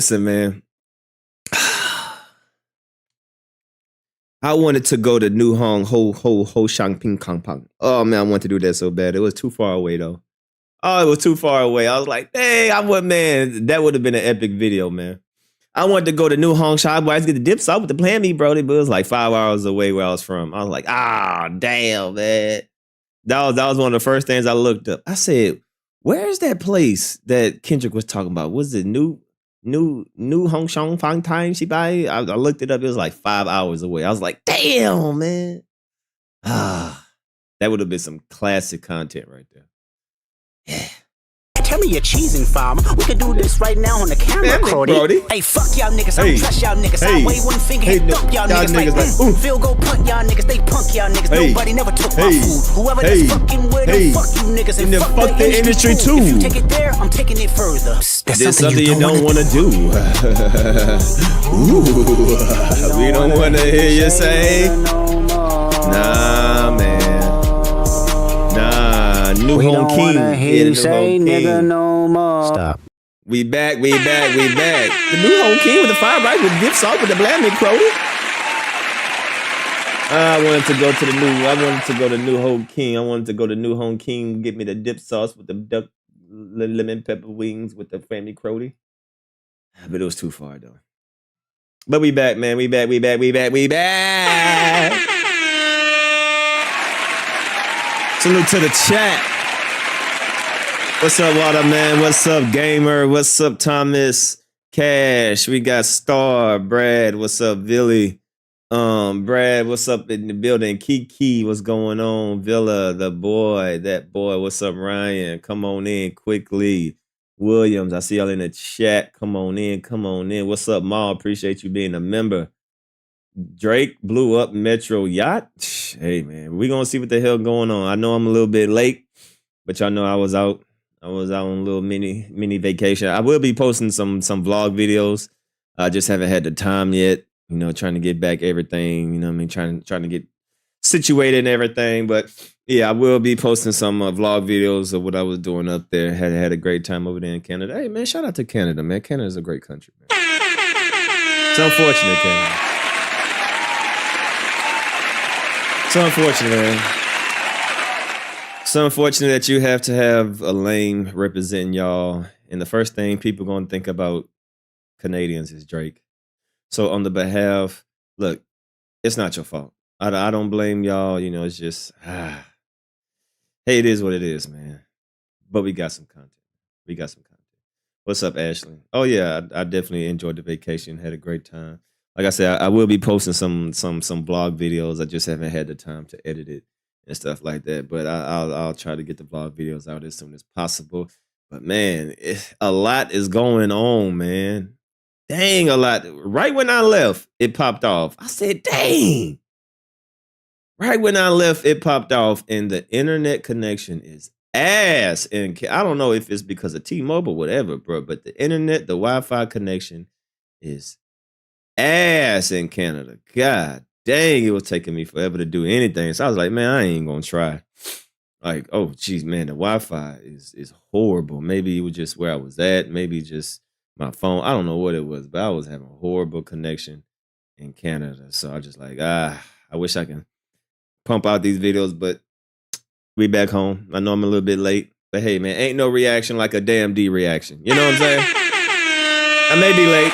Listen, man. I wanted to go to New Hong Ho Shang Ping Kong Pong. Oh man, I wanted to do that so bad. It was too far away though. Oh, it was too far away. I was like, dang, man, that would have been an epic video, man. I wanted to go to New Hong Shop where I get the dips out with the plan me, Brody, but it was like 5 hours away where I was from. I was like, damn, man. That was one of the first things I looked up. I said, where's that place that Kendrick was talking about? Was it New Hong Shong Fang Time? I looked it up. It was like 5 hours away. I was like, damn, man. That would have been some classic content right there. Yeah. Tell me you're cheesing, farmer. We could do this right now on the camera, Brody. Hey, fuck y'all niggas. I don't trust y'all niggas. I wave one finger, hit thump y'all niggas like field goal punt y'all niggas. They punk y'all niggas. Nobody never took my food. Whoever that's fucking with them, fuck you niggas. And fuck the industry too. If you take it there, I'm taking it further. That's something you don't want to do. Ooh, we don't want to hear you say. Nah, man. New Home King. You say nigga no more. Stop. We back. The New Home King with the fire right with dip salt with the bland Crody. I wanted to go to New Home King. I wanted to go to New Home King, get me the dip sauce with the duck lemon pepper wings with the family Crody. But it was too far though. But we back, man. We back. Salute to the chat. What's up, Waterman? What's up, Gamer? What's up, Thomas? Cash. We got Star. Brad. What's up, Billy? Brad, what's up in the building? Kiki, what's going on? Villa, that boy. What's up, Ryan? Come on in quickly. Williams, I see y'all in the chat. Come on in. What's up, Ma? Appreciate you being a member. Drake blew up Metro Yacht. Hey, man, we gonna see what the hell going on. I know I'm a little bit late, but y'all know I was out on a little mini vacation. I will be posting some vlog videos. I just haven't had the time yet. You know, trying to get back everything. You know what I mean? Trying to get situated and everything. But yeah, I will be posting some vlog videos of what I was doing up there. Had a great time over there in Canada. Hey, man, shout out to Canada, man. Canada's a great country, man. It's unfortunate, Canada. It's unfortunate, man. It's unfortunate that you have to have a lame representing y'all. And the first thing people going to think about Canadians is Drake. So on the behalf, look, it's not your fault. I don't blame y'all. You know, it's just, hey, it is what it is, man. But we got some content. What's up, Ashley? Oh, yeah, I definitely enjoyed the vacation. Had a great time. Like I said, I will be posting some blog videos. I just haven't had the time to edit it and stuff like that. But I'll try to get the vlog videos out as soon as possible. But man, a lot is going on, man. Dang, a lot. Right when I left, it popped off. I said, dang. Right when I left, it popped off, and the internet connection is ass. And I don't know if it's because of T-Mobile, whatever, bro. But the internet, the Wi-Fi connection is ass in Canada. God dang, it was taking me forever to do anything. So I was like, man, I ain't gonna try. Like, oh geez, man, the Wi-Fi is horrible. Maybe it was just where I was at, maybe just my phone. I don't know what it was, but I was having a horrible connection in Canada. So I just like, I wish I can pump out these videos, but we back home. I know I'm a little bit late, but hey, man, ain't no reaction like a damn D reaction. You know what I'm saying? I may be late.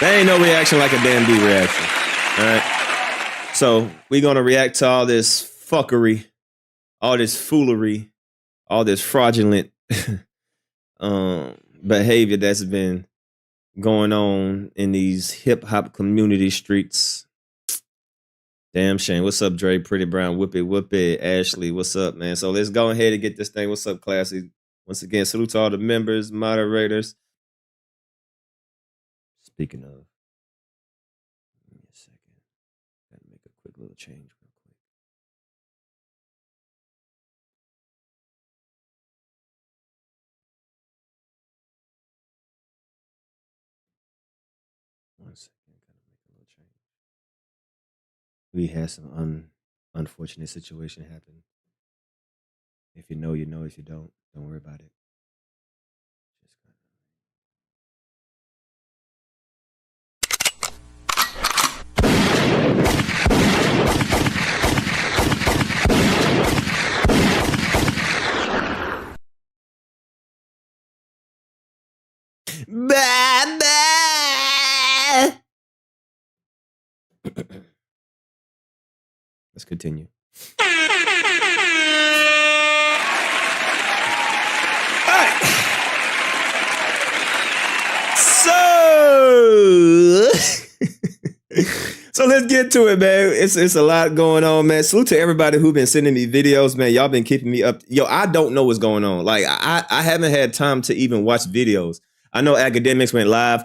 There ain't no reaction like a damn D reaction. All right. So we're going to react to all this fuckery, all this foolery, all this fraudulent behavior that's been going on in these hip hop community streets. Damn shame. What's up, Dre? Pretty Brown. Whoopie. Ashley, what's up, man? So let's go ahead and get this thing. What's up, Classy? Once again, salute to all the members, moderators. Speaking of, give me a second. Gotta make a quick little change real quick. One second, gotta make a little change. We had some unfortunate situation happen. If you know, you know. If you don't worry about it. Let's continue. So let's get to it, man. It's a lot going on, man. Salute to everybody who's been sending me videos, man. Y'all been keeping me up. Yo, I don't know what's going on. Like, I haven't had time to even watch videos. I know Academics went live.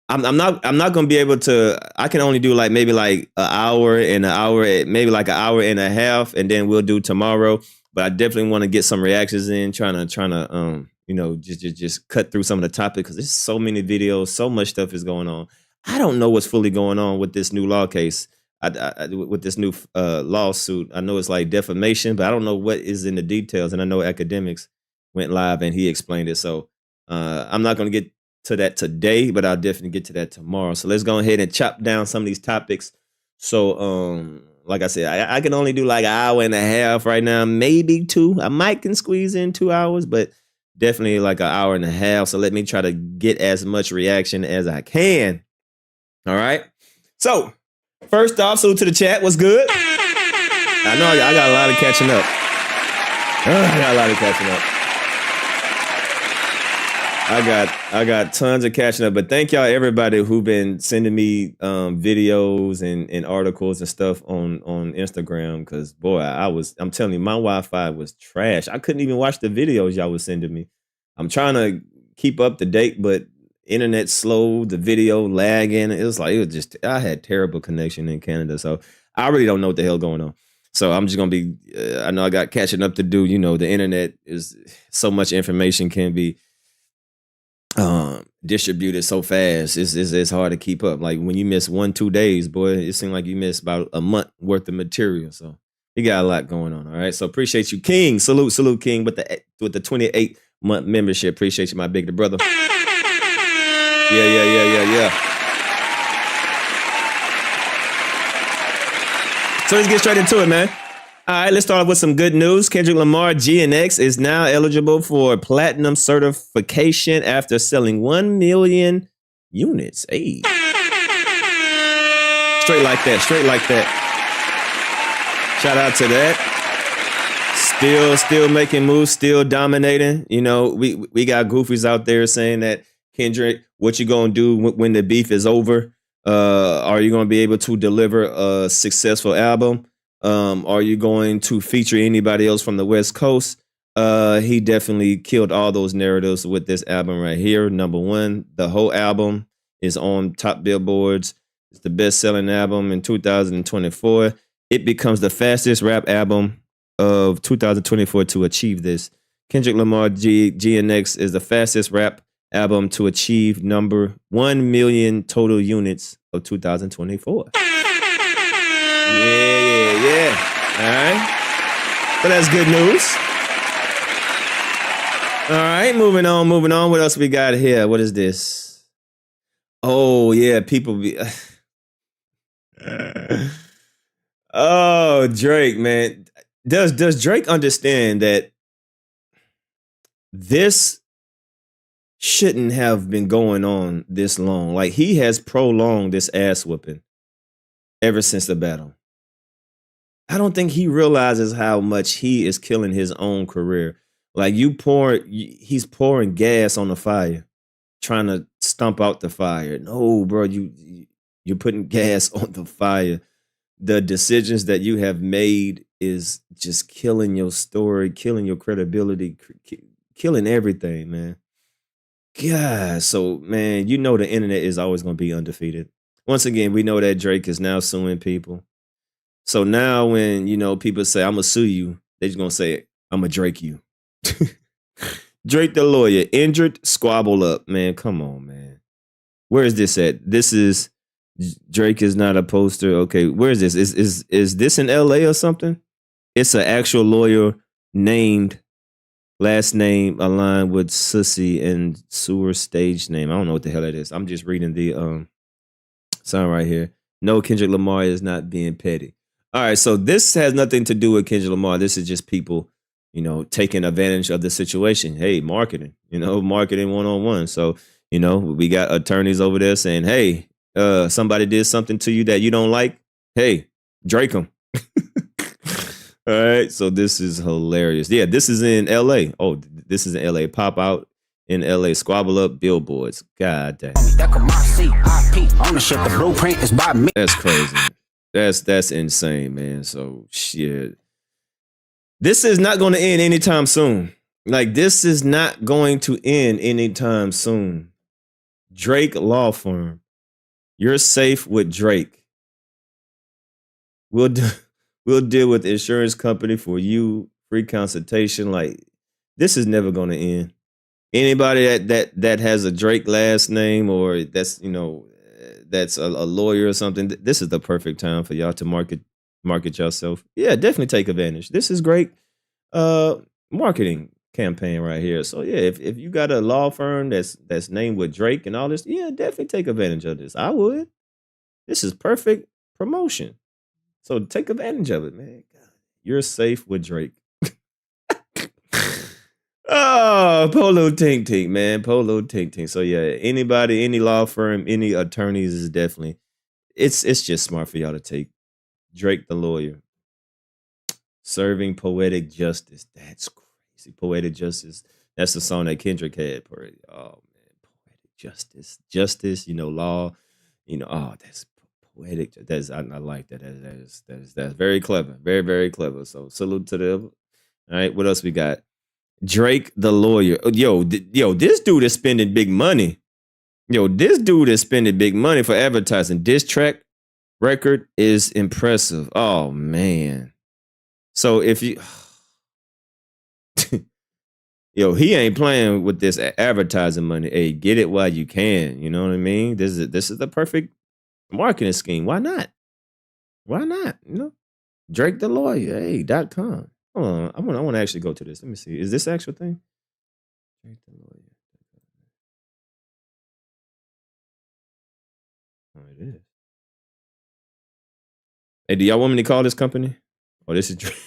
I'm not gonna be able to. I can only do like maybe like an hour, maybe like an hour and a half, and then we'll do tomorrow. But I definitely want to get some reactions in, trying to you know, just cut through some of the topics because there's so many videos, so much stuff is going on. I don't know what's fully going on with this new law case, with this new lawsuit. I know it's like defamation, but I don't know what is in the details. And I know Academics went live and he explained it. So I'm not going to get to that today, but I'll definitely get to that tomorrow. So let's go ahead and chop down some of these topics. So like I said, I can only do like an hour and a half right now, maybe 2. I might can squeeze in 2 hours, but definitely like an hour and a half. So let me try to get as much reaction as I can. All right. So first off, salute to the chat. What's good? I know I got a lot of catching up. I got tons of catching up, but thank y'all everybody who've been sending me videos and articles and stuff on Instagram. Cause boy, I'm telling you, my Wi-Fi was trash. I couldn't even watch the videos y'all was sending me. I'm trying to keep up to date, but internet slow, the video lagging. It was just, I had terrible connection in Canada. So I really don't know what the hell going on. So I'm just going to be, I know I got catching up to do. You know, the internet is so much information can be distributed so fast. It's hard to keep up. Like when you miss 1-2 days, boy, it seems like you miss about a month worth of material. So you got a lot going on. All right. So appreciate you, King. Salute King with the 28-month membership. Appreciate you, my big brother. Yeah. So let's get straight into it, man. All right, let's start off with some good news. Kendrick Lamar GNX is now eligible for platinum certification after selling 1 million units. Hey. Straight like that. Shout out to that. Still making moves, still dominating. You know, we got goofies out there saying that, Kendrick, what you gonna do when the beef is over? Are you gonna be able to deliver a successful album? Are you going to feature anybody else from the West Coast? He definitely killed all those narratives with this album right here. Number one, the whole album is on top billboards. It's the best-selling album in 2024. It becomes the fastest rap album of 2024 to achieve this. Kendrick Lamar GNX is the fastest rap album to achieve number 1 million total units of 2024. Yeah. All right. So that's good news. All right, moving on. What else we got here? What is this? Oh, yeah, people be... Oh, Drake, man. Does Drake understand that this shouldn't have been going on this long? Like, he has prolonged this ass whooping ever since the battle. I don't think he realizes how much he is killing his own career. Like, he's pouring gas on the fire, trying to stomp out the fire. No, bro, you're putting gas on the fire. The decisions that you have made is just killing your story, killing your credibility, killing everything, man. God, so, man, you know the internet is always going to be undefeated. Once again, we know that Drake is now suing people. So now when, you know, people say, I'm going to sue you, they're just going to say, I'm going to Drake you. Drake the lawyer, injured, squabble up. Man, come on, man. Where is this at? This is, Drake is not a poster. Okay, where is this? Is this in LA or something? It's an actual lawyer named, last name aligned with Sussy and Sewer stage name. I don't know what the hell that is. I'm just reading the sign right here. No, Kendrick Lamar is not being petty. All right, so this has nothing to do with Kendrick Lamar. This is just people, you know, taking advantage of the situation. Hey, marketing, you know, marketing 101. So You know, we got attorneys over there saying, hey, somebody did something to you that you don't like. Hey, Drake them. All right. So this is hilarious. Yeah, this is in LA. Oh, this is in LA. Pop out in LA. Squabble up billboards. God damn. That's crazy. That's insane, man. So shit. This is not going to end anytime soon. Like, this is not going to end anytime soon. Drake Law Firm. You're safe with Drake. We'll deal with the insurance company for you, free consultation. Like, this is never going to end. Anybody that has a Drake last name, or that's, you know, that's a lawyer or something, this is the perfect time for y'all to market yourself. Yeah, definitely take advantage. This is great marketing campaign right here. So yeah, if you got a law firm that's named with Drake and all this, yeah, definitely take advantage of this. I would. This is perfect promotion. So take advantage of it, man. God, you're safe with Drake. Oh, Polo Tink Tink, man. Polo Tink Tink. So yeah, anybody, any law firm, any attorneys is definitely, it's just smart for y'all to take Drake the lawyer. Serving poetic justice. That's crazy. Poetic justice. That's the song that Kendrick had. Oh man, poetic justice. Justice, you know, law, you know, oh, that's poetic. I like that. That's very clever. Very, very clever. So salute to them. All right, what else we got? Drake the lawyer. Yo, this dude is spending big money. This dude is spending big money for advertising. Diss track record is impressive. Oh man. So if you, he ain't playing with this advertising money. Hey, get it while you can. You know what I mean? This is the perfect marketing scheme. Why not? Why not? You know, Drake the lawyer. Hey.com. Hold on. I want to actually go to this. Let me see. Is this the actual thing? Drake the lawyer. Oh, it is. Hey, do y'all want me to call this company? Oh, this is Drake.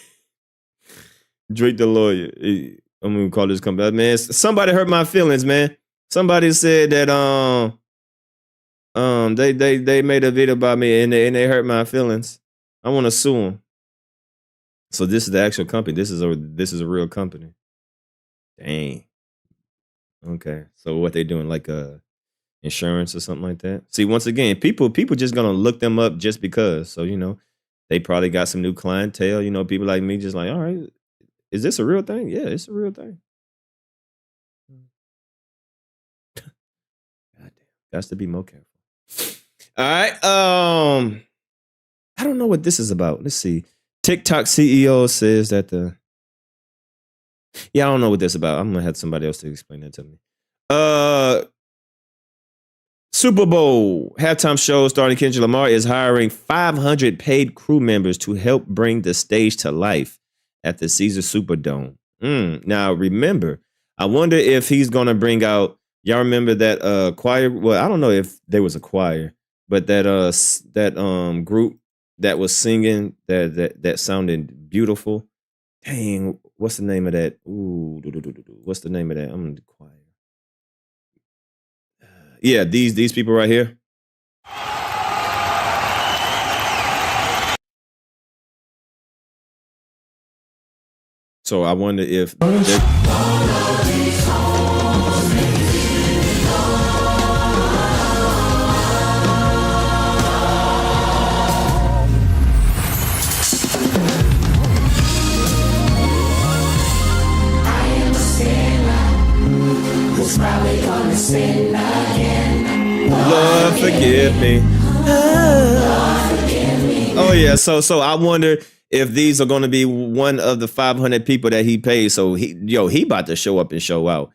Drake the lawyer. I'm gonna call this company. Man, somebody hurt my feelings, man. Somebody said that they made a video about me and they hurt my feelings. I want to sue them. So this is the actual company. This is a real company. Dang. Okay. So what they doing, like insurance or something like that? See, once again, people just gonna look them up just because. So, you know, they probably got some new clientele. You know, people like me just like, all right, is this a real thing? Yeah, it's a real thing. God damn. Got to be more careful. All right. I don't know what this is about. Let's see. TikTok CEO says that I don't know what this is about. I'm gonna have somebody else to explain that to me. Super Bowl halftime show starring Kendrick Lamar is hiring 500 paid crew members to help bring the stage to life at the Caesars Superdome. Now remember, I wonder if he's gonna bring out. Y'all remember that choir? Well, I don't know if there was a choir, but that group that was singing that sounded beautiful. Dang, what's the name of that? Ooh, what's the name of that? I'm in the choir. Yeah, these people right here. So I wonder if probably gonna sin again. Lord forgive me. Oh yeah, so I wonder if these are going to be one of the 500 people that he pays. So he about to show up and show out.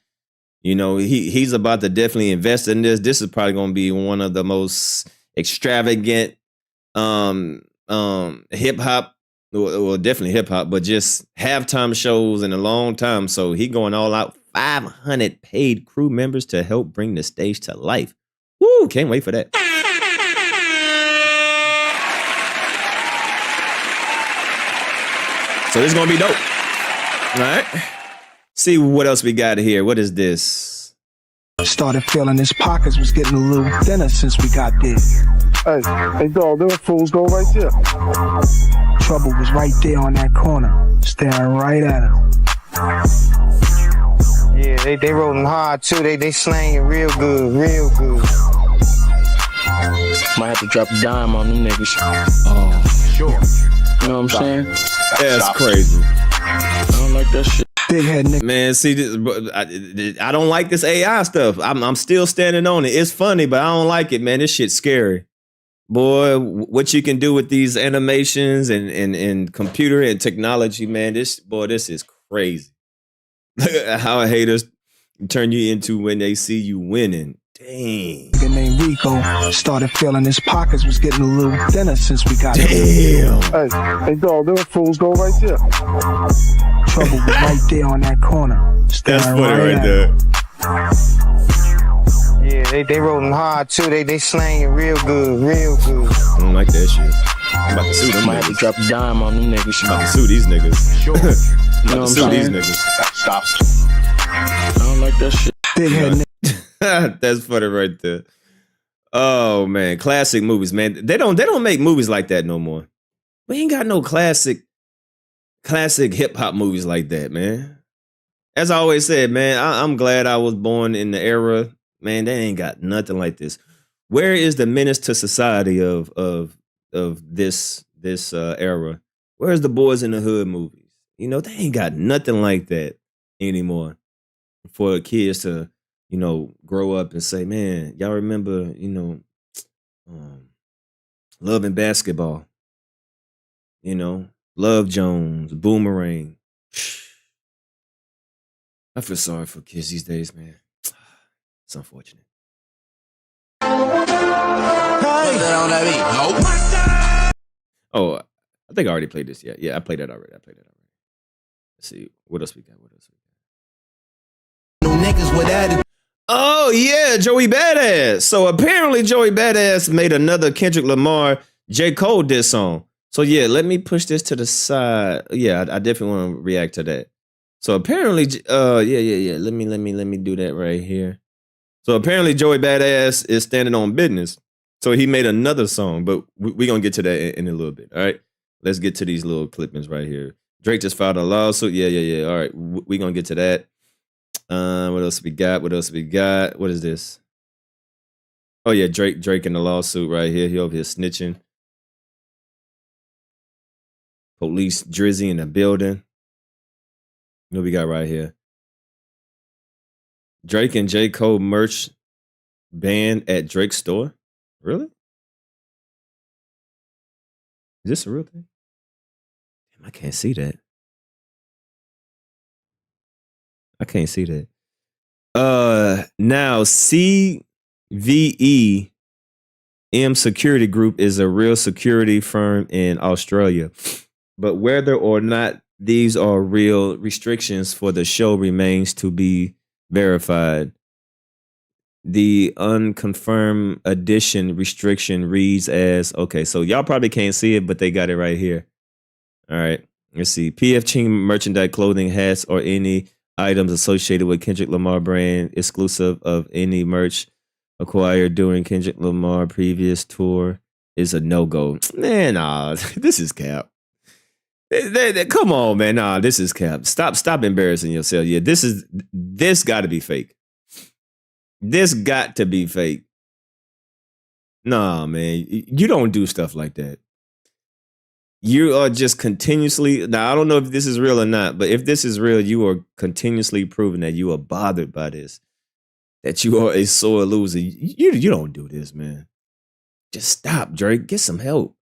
You know, he's about to definitely invest in this. This is probably going to be one of the most extravagant hip hop, well definitely hip hop, but just halftime shows in a long time. So he going all out. 500 paid crew members to help bring the stage to life. Woo, can't wait for that. So this is going to be dope. All right. See what else we got here. What is this? Started feeling his pockets was getting a little thinner since we got there. Hey dog, them fools go right there. Trouble was right there on that corner, staring right at him. Yeah, they rolling hard too. They slanging real good, real good. Might have to drop a dime on them niggas. Oh, sure. You know what I'm saying? That's crazy. I don't like that shit. Big head nigga. Man, see, this, I don't like this AI stuff. I'm still standing on it. It's funny, but I don't like it, man. This shit's scary. Boy, what you can do with these animations and computer and technology, man, this is crazy. How haters turn you into when they see you winning. Dang. Nigga named Rico started feeling his pockets was getting a little thinner since we got Damn. Hey dog, them fools go right there. Trouble was right there on that corner. That's funny right there. Yeah, they rolling hard too. They slanging real good, real good. I don't like that shit. I'm about to sue them. Might have to drop a dime on them niggas. I'm about to sue these niggas. Sure. I'm about to sue these niggas. Stop. I don't like that shit. Big head nigga. That's funny right there. Oh man, classic movies, man. They don't make movies like that no more. We ain't got no classic hip hop movies like that, man. As I always said, man, I'm glad I was born in the era. Man, they ain't got nothing like this. Where is the menace to society of this era? Where's the Boys in the Hood movies? You know, they ain't got nothing like that anymore. For kids to, you know, grow up and say, man, y'all remember, you know, Love and Basketball, you know, Love Jones, Boomerang. I feel sorry for kids these days, man. It's unfortunate. Oh, I think I already played this. Yeah, I played that already. Let's see, what else we got? No niggas with attitude. Oh yeah, Joey Badass. So apparently Joey Badass made another Kendrick Lamar J. Cole diss song. So yeah, let me push this to the side. Yeah, I definitely want to react to that. So apparently, yeah. Let me do that right here. So apparently Joey Badass is standing on business. So he made another song, but we're gonna get to that in a little bit. All right, let's get to these little clippings right here. Drake just filed a lawsuit. Yeah. All right, we're gonna get to that. What else we got? What is this? Oh yeah, Drake in the lawsuit right here. He over here snitching. Police Drizzy in the building. What we got right here? Drake and J. Cole merch banned at Drake's store. Really? Is this a real thing? Damn, I can't see that. Now CVE Security Group is a real security firm in Australia. But whether or not these are real restrictions for the show remains to be verified. The unconfirmed edition restriction reads as, okay, so y'all probably can't see it, but they got it right here. All right, let's see. PF Ching merchandise, clothing, hats, or any items associated with Kendrick Lamar brand, exclusive of any merch acquired during Kendrick Lamar previous tour, is a no-go. Man, nah, this is cap. Come on, man. Nah, this is cap. Stop embarrassing yourself. Yeah, this got to be fake. This got to be fake. Nah, man. You don't do stuff like that. You are just continuously. Now, I don't know if this is real or not, but if this is real, you are continuously proving that you are bothered by this. That you are a sore loser. You don't do this, man. Just stop, Drake. Get some help.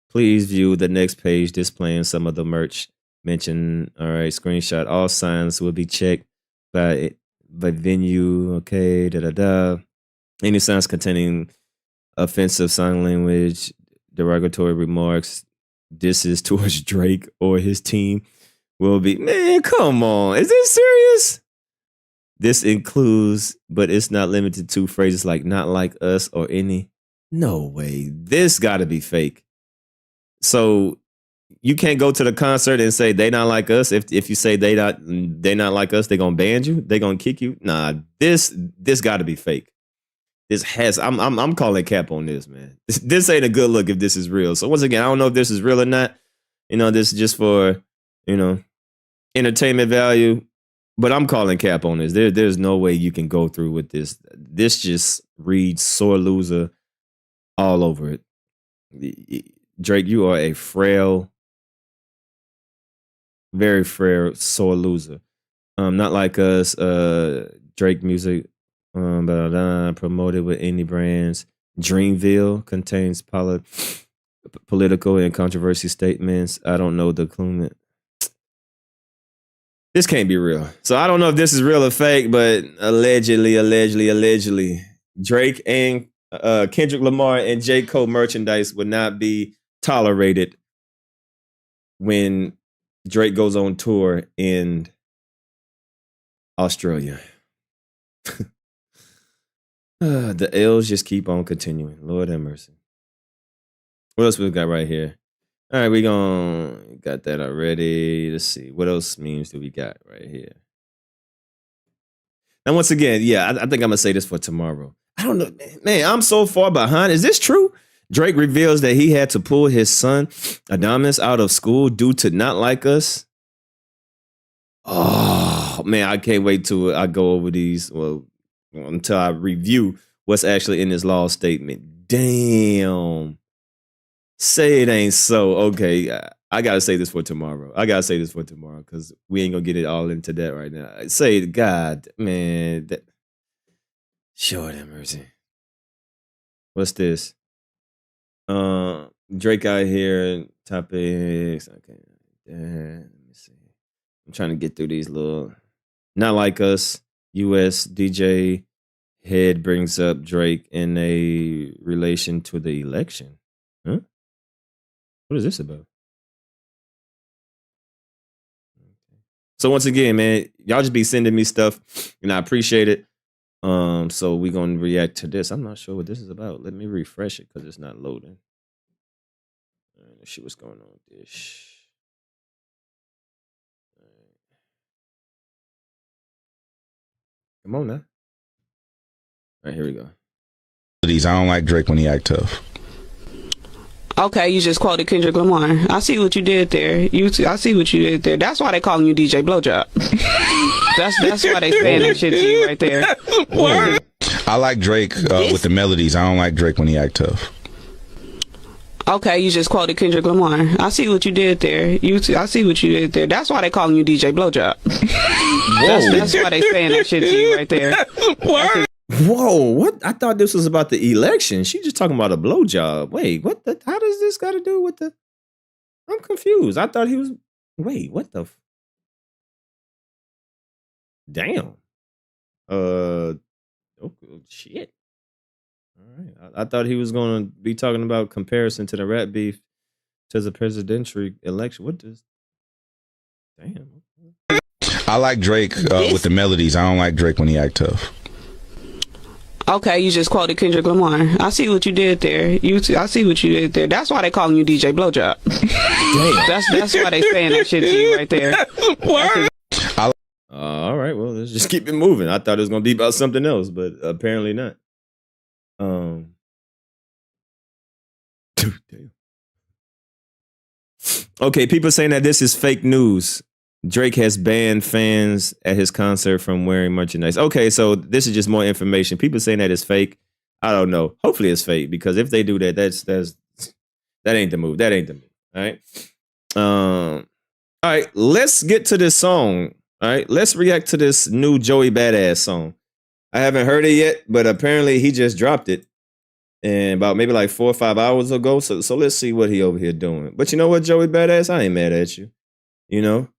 Please view the next page displaying some of the merch mentioned. All right, screenshot. All signs will be checked by venue. Okay, Any signs containing offensive sign language, derogatory remarks, disses towards Drake or his team will be. Man, come on. Is this serious? This includes, but it's not limited to, phrases like "not like us" or any. No way. This got to be fake. So you can't go to the concert and say they not like us. If you say they not like us, they gonna ban you. They gonna kick you. Nah, this got to be fake. I'm calling cap on this, man. This ain't a good look if this is real. So once again, I don't know if this is real or not. This is just for entertainment value. But I'm calling cap on this. There's no way you can go through with this. This just reads sore loser all over it. Drake, you are a frail, very frail, sore loser. Not like us. Drake music, promoted with any brands. Dreamville contains political and controversy statements. I don't know the clue. This can't be real. So I don't know if this is real or fake, but allegedly, Drake and Kendrick Lamar and J. Cole merchandise would not be tolerated when Drake goes on tour in Australia. The L's just keep on continuing. Lord have mercy. What else we got right here? All right, we got that already. Let's see. What else memes do we got right here? And once again, yeah, I think I'm going to say this for tomorrow. I don't know. Man, I'm so far behind. Is this true? Drake reveals that he had to pull his son, Adamus, out of school due to not like us. Oh, man, I can't wait till I go over these. Well, until I review what's actually in this law statement. Damn. Say it ain't so. Okay, I got to say this for tomorrow. Because we ain't going to get it all into that right now. Say, God, man. Sure, that mercy. What's this? Drake out here, topics. Okay. Let me see. I'm trying to get through these little. Not like us. U.S. DJ head brings up Drake in a relation to the election. Huh? What is this about? So once again, man, y'all just be sending me stuff, and I appreciate it. So we're gonna react to this. I'm not sure what this is about. Let me refresh it because it's not loading. Let's see what's going on with this. Come on now. All right, here we go. I don't like Drake when he act tough. Okay, you just quoted Kendrick Lamar. I see what you did there. I see what you did there. That's why they calling you DJ Blowjob. that's why they saying that shit to you right there. Word. I like Drake with the melodies. I don't like Drake when he act tough. Okay, you just quoted Kendrick Lamar. I see what you did there. I see what you did there. That's why they calling you DJ Blowjob. That's why they saying that shit to you right there. Word. Whoa, what? I thought this was about the election. She just talking about a blowjob. Wait, what the? How does this got to do with the? I'm confused. I thought he was. Wait, what the? Damn. Oh, shit. All right. I thought he was going to be talking about comparison to the rap beef to the presidential election. What does? Damn. I like Drake with the melodies. I don't like Drake when he act tough. Okay, you just quoted Kendrick Lamar. I see what you did there. I see what you did there. That's why they calling you DJ Blowjob. That's why they saying that shit to you right there. Word. All right, well, let's just keep it moving. I thought it was gonna be about something else, but apparently not. Okay, people saying that this is fake news. Drake has banned fans at his concert from wearing merchandise. Okay, so this is just more information. People saying that it's fake. I don't know. Hopefully it's fake, because if they do that, that ain't the move. That ain't the move. All right. All right, let's get to this song. All right, let's react to this new Joey Badass song. I haven't heard it yet, but apparently he just dropped it and about maybe like 4 or 5 hours ago. So let's see what he over here doing. But you know what, Joey Badass? I ain't mad at you. You know?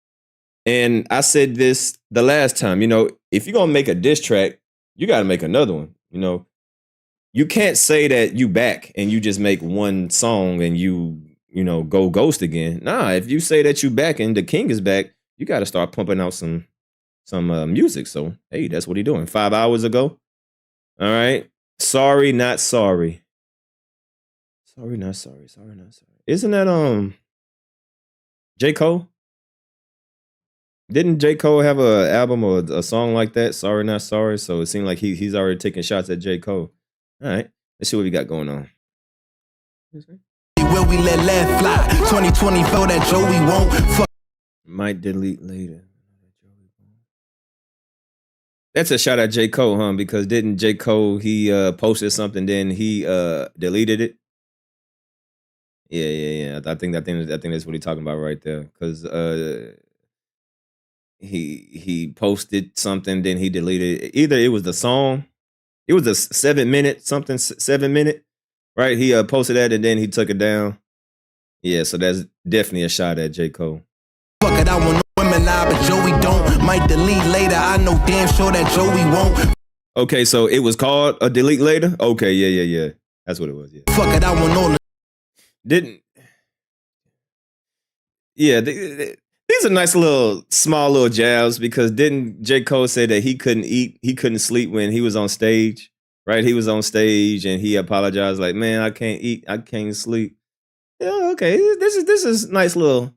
And I said this the last time, you know, if you're going to make a diss track, you got to make another one. You know, you can't say that you back and you just make one song and you know, go ghost again. Nah, if you say that you back and the king is back, you got to start pumping out some music. So, hey, that's what he doing 5 hours ago. All right. Sorry, not sorry. Sorry, not sorry. Sorry, not sorry. Isn't that, J. Cole? Didn't J. Cole have an album or a song like that? Sorry Not Sorry. So it seemed like he's already taking shots at J. Cole. All right, let's see what we got going on. Will we let fly? 2024 that Joey won't fuck. Might delete later. That's a shot at J. Cole, huh? Because didn't J. Cole, he posted something, then he deleted it? Yeah. I think that's what he's talking about right there. Because he posted something, then he deleted it. Either it was the song, it was a 7 minute, right? He posted that and then he took it down. Yeah, so that's definitely a shot at J. Cole. Fuck it, I want women live, but Joey don't. Might delete later, I know damn sure that Joey won't. Okay, so it was called a delete later? Okay, yeah. That's what it was, yeah. Fuck it, I want all Didn't... Yeah, these are nice small little jabs, because didn't J. Cole say that he couldn't eat, he couldn't sleep when he was on stage, right? He was on stage and he apologized like, man, I can't eat, I can't sleep. Yeah, okay, this is nice little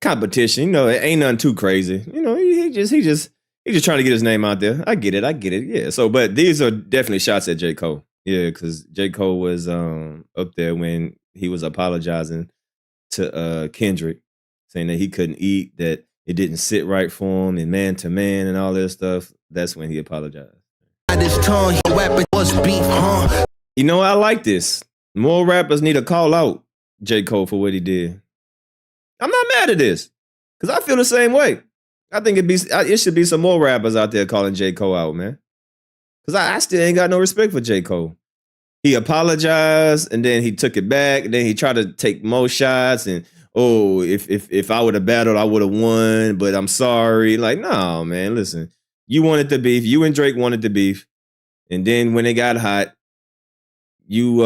competition. You know, it ain't nothing too crazy. You know, he just trying to get his name out there. I get it. Yeah. So, but these are definitely shots at J. Cole. Yeah, because J. Cole was up there when he was apologizing to Kendrick, saying that he couldn't eat, that it didn't sit right for him, and man to man and all this stuff. That's when he apologized. You know, I like this. More rappers need to call out J. Cole for what he did. I'm not mad at this, because I feel the same way. I think it should be some more rappers out there calling J. Cole out, man. Because I still ain't got no respect for J. Cole. He apologized, and then he took it back, and then he tried to take more shots, and if I would have battled, I would have won, but I'm sorry. Like, no, man, listen. You wanted the beef. You and Drake wanted the beef. And then when it got hot, you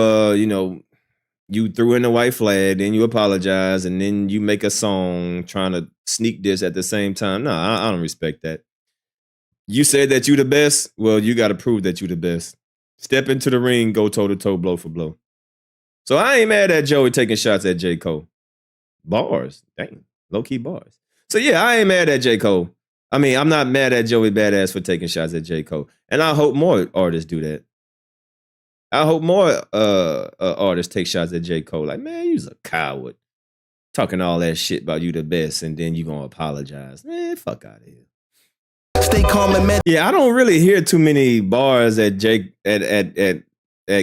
threw in the white flag, then you apologize, and then you make a song trying to sneak this at the same time. No, I don't respect that. You said that you the best. Well, you got to prove that you the best. Step into the ring, go toe-to-toe, blow for blow. So I ain't mad at Joey taking shots at J. Cole. Bars. Dang. Low-key bars. So yeah, I ain't mad at J. Cole. I mean, I'm not mad at Joey Badass for taking shots at J. Cole. And I hope more artists do that. I hope more artists take shots at J. Cole. Like, man, you's a coward. Talking all that shit about you the best, and then you gonna apologize. Man, fuck out of here. Stay calm and yeah, I don't really hear too many bars at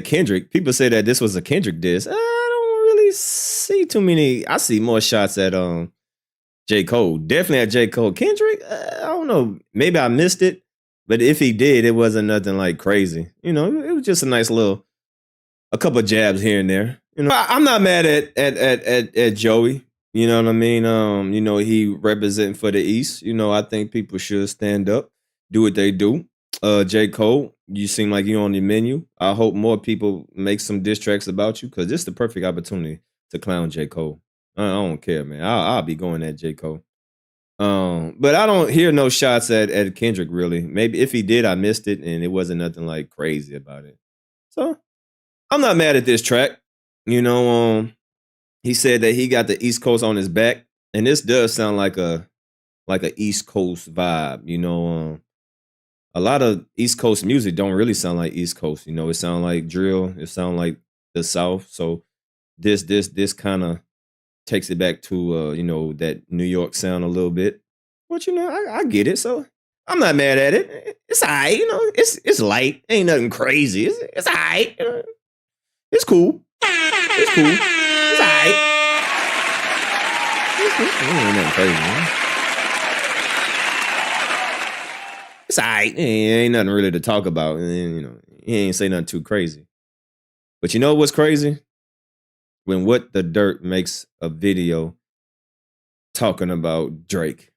Kendrick. People say that this was a Kendrick diss. I don't really see too many. I see more shots at J. Cole. Definitely at J. Cole. Kendrick, I don't know. Maybe I missed it. But if he did, it wasn't nothing like crazy. You know, it was just a nice a couple of jabs here and there. You know, I'm not mad at Joey. You know what I mean? You know, he representing for the East. You know, I think people should stand up, do what they do. J. Cole, you seem like you're on the menu. I hope more people make some diss tracks about you, because this is the perfect opportunity to clown J. Cole. I don't care, man. I'll be going at J. Cole. But I don't hear no shots at Kendrick, really. Maybe if he did, I missed it, and it wasn't nothing like crazy about it. So I'm not mad at this track. You know, he said that he got the East Coast on his back, and this does sound like a East Coast vibe. You know, a lot of East Coast music don't really sound like East Coast. You know, it sound like drill. It sound like the South. So this kind of takes it back to you know, that New York sound a little bit. But you know, I get it. So I'm not mad at it. It's all right. You know, it's light. Ain't nothing crazy. It's all right. You know? It's cool. It's cool. It's all right. Ain't nothing crazy, man. It's all right. Ain't nothing really to talk about. And you know, he ain't say nothing too crazy. But you know what's crazy? When What the Dirt makes a video talking about Drake.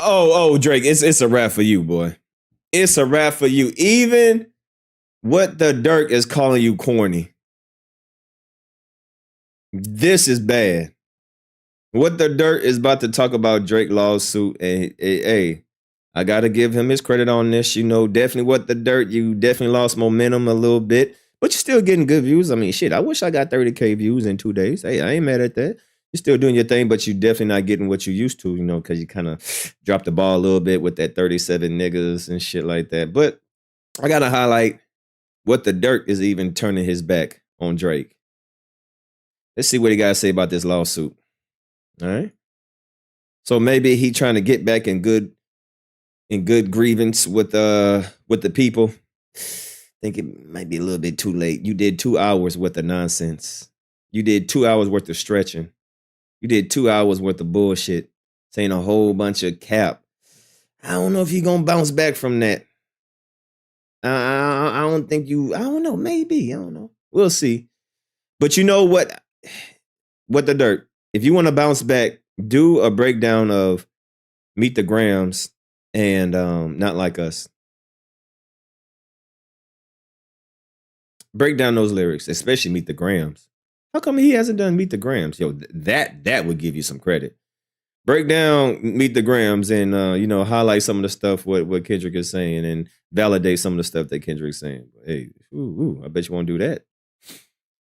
Oh, Drake, it's a wrap for you, boy. It's a wrap for you. Even What the Dirt is calling you corny. This is bad. What the Dirt is about to talk about Drake lawsuit, and hey, I got to give him his credit on this. You know, definitely What the Dirt, you definitely lost momentum a little bit, But you're still getting good views. I mean, shit, I wish I got 30K views in 2 days. Hey, I ain't mad at that. You're still doing your thing, but you're definitely not getting what you used to, because you kind of dropped the ball a little bit with that 37 niggas and shit like that. But I got to highlight what the Dirt is even turning his back on Drake. Let's see what he got to say about this lawsuit. All right. So maybe he trying to get back in good grievance with the people. I think it might be a little bit too late. You did 2 hours worth of nonsense. You did 2 hours worth of stretching. You did 2 hours worth of bullshit, saying a whole bunch of cap. I don't know if you're going to bounce back from that. I don't think I don't know, maybe. I don't know. We'll see. But you know what? What the Dirt? If you want to bounce back, do a breakdown of Meet the Grams and Not Like Us. Break down those lyrics, especially Meet the Grams. How come he hasn't done Meet the Grams? Yo, that would give you some credit. Break down Meet the Grams and highlight some of the stuff what Kendrick is saying and validate some of the stuff that Kendrick's saying. Hey, I bet you won't do that.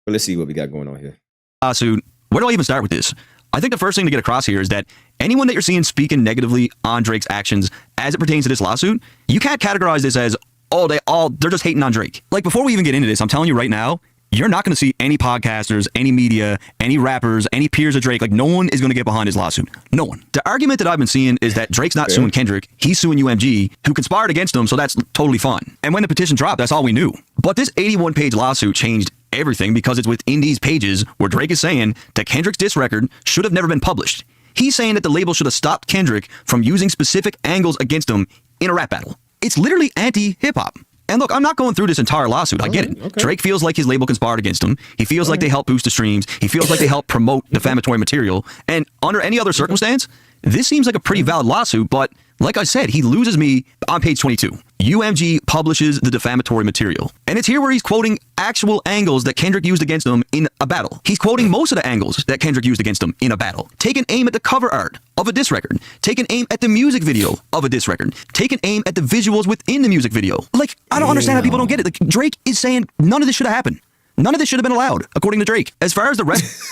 But let's see what we got going on here. Lawsuit. Where do I even start with this? I think the first thing to get across here is that anyone that you're seeing speaking negatively on Drake's actions as it pertains to this lawsuit, you can't categorize this as, they're just hating on Drake. Like, before we even get into this, I'm telling you right now, you're not going to see any podcasters, any media, any rappers, any peers of Drake. Like, no one is going to get behind his lawsuit. No one. The argument that I've been seeing is that Drake's not suing Kendrick. He's suing UMG, who conspired against him, so that's totally fine. And when the petition dropped, that's all we knew. But this 81-page lawsuit changed everything because it's within these pages where Drake is saying that Kendrick's diss record should have never been published. He's saying that the label should have stopped Kendrick from using specific angles against him in a rap battle. It's literally anti-hip-hop. And look, I'm not going through this entire lawsuit. I get it. Okay. Drake feels like his label conspired against him. He feels like they help boost the streams. He feels like they help promote defamatory material. And under any other circumstance, this seems like a pretty valid lawsuit. But like I said, he loses me on page 22. UMG publishes the defamatory material. And it's here where he's quoting actual angles that Kendrick used against him in a battle. He's quoting most of the angles that Kendrick used against him in a battle. Taking aim at the cover art of a diss record. Taking aim at the music video of a diss record. Taking aim at the visuals within the music video. Like, I don't understand how people don't get it. Like, Drake is saying none of this should have happened. None of this should have been allowed, according to Drake. As far as the rest...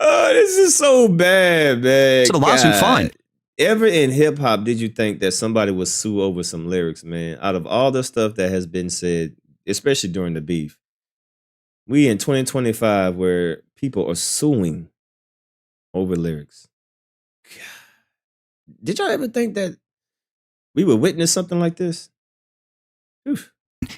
Oh, this is so bad, man. So the lawsuit, fine. Ever in hip hop did you think that somebody would sue over some lyrics, man? Out of all the stuff that has been said, especially during the beef, we in 2025 where people are suing over lyrics. God. Did y'all ever think that we would witness something like this? Oof.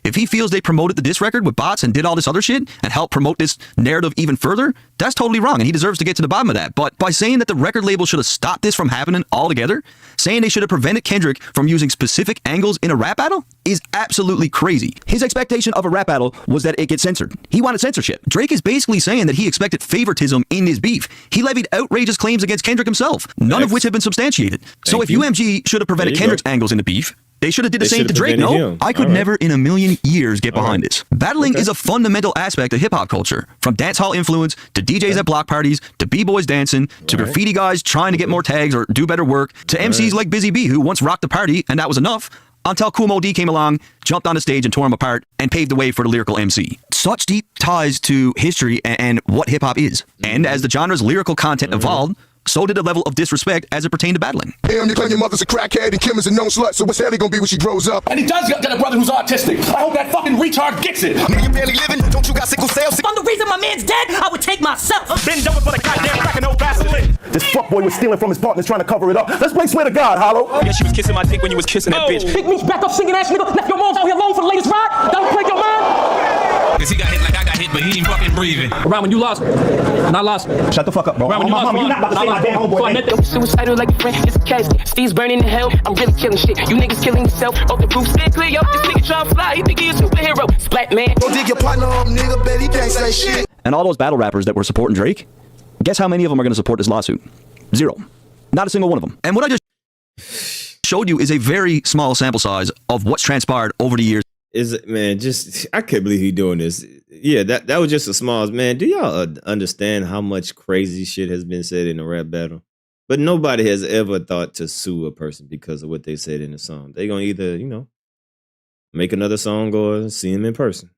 If he feels they promoted the diss record with bots and did all this other shit and helped promote this narrative even further, that's totally wrong, and he deserves to get to the bottom of that. But by saying that the record label should have stopped this from happening altogether, saying they should have prevented Kendrick from using specific angles in a rap battle is absolutely crazy. His expectation of a rap battle was that it gets censored. He wanted censorship. Drake is basically saying that he expected favoritism in his beef. He levied outrageous claims against Kendrick himself, none of which have been substantiated. So if UMG should have prevented Kendrick's angles in the beef, they should have did the same to Drake, no? I could never in a million years get behind this. Battling is a fundamental aspect of hip-hop culture. From dance hall influence, to DJs at block parties, to b-boys dancing, to graffiti guys trying to get more tags or do better work, to MCs like Busy B who once rocked the party and that was enough, until Kool Moe Dee came along, jumped on the stage and tore him apart, and paved the way for the lyrical MC. Such deep ties to history and what hip-hop is. And as the genre's lyrical content evolved, so did the level of disrespect as it pertained to battling. Damn, you claim your mother's a crackhead and Kim is a known slut, so what's Ellie gonna be when she grows up? And he does got a brother who's autistic. I hope that fucking retard gets it. Nigga, you barely living, don't you got sickle cell? If I'm the reason my man's dead, I would take myself. Bend over for the goddamn cracking old bastard. This fuckboy was stealing from his partners trying to cover it up. Let's play Swear to God, Hollow. Yeah, she was kissing my dick when you was kissing that bitch. Big Meech back up singing ass nigga. Left your moms out here alone for the latest ride. Don't break your mind. Cause he got hit like I got hit, but he ain't fucking breathing. Around when you lost me, and I lost me. Shut the fuck up, bro. Around when you lost me, you're not about to say my damn homeboy. Suicidal like a friend, it's a case. Steve's burning in hell. I'm really killing shit. You niggas killing yourself. Oh, the proof's been clear, yo. This nigga tryna fly. He think he a superhero. Splat man. Go dig your partner up, nigga. Bet he can't say shit. And all those battle rappers that were supporting Drake, guess how many of them are going to support this lawsuit? 0. Not a single one of them. And what I just showed you is a very small sample size of what's transpired over the years. Is it, man, just, I can't believe he's doing this. Yeah, that was just a small, man, do y'all understand how much crazy shit has been said in a rap battle? But nobody has ever thought to sue a person because of what they said in the song. They're going to either, make another song or see him in person.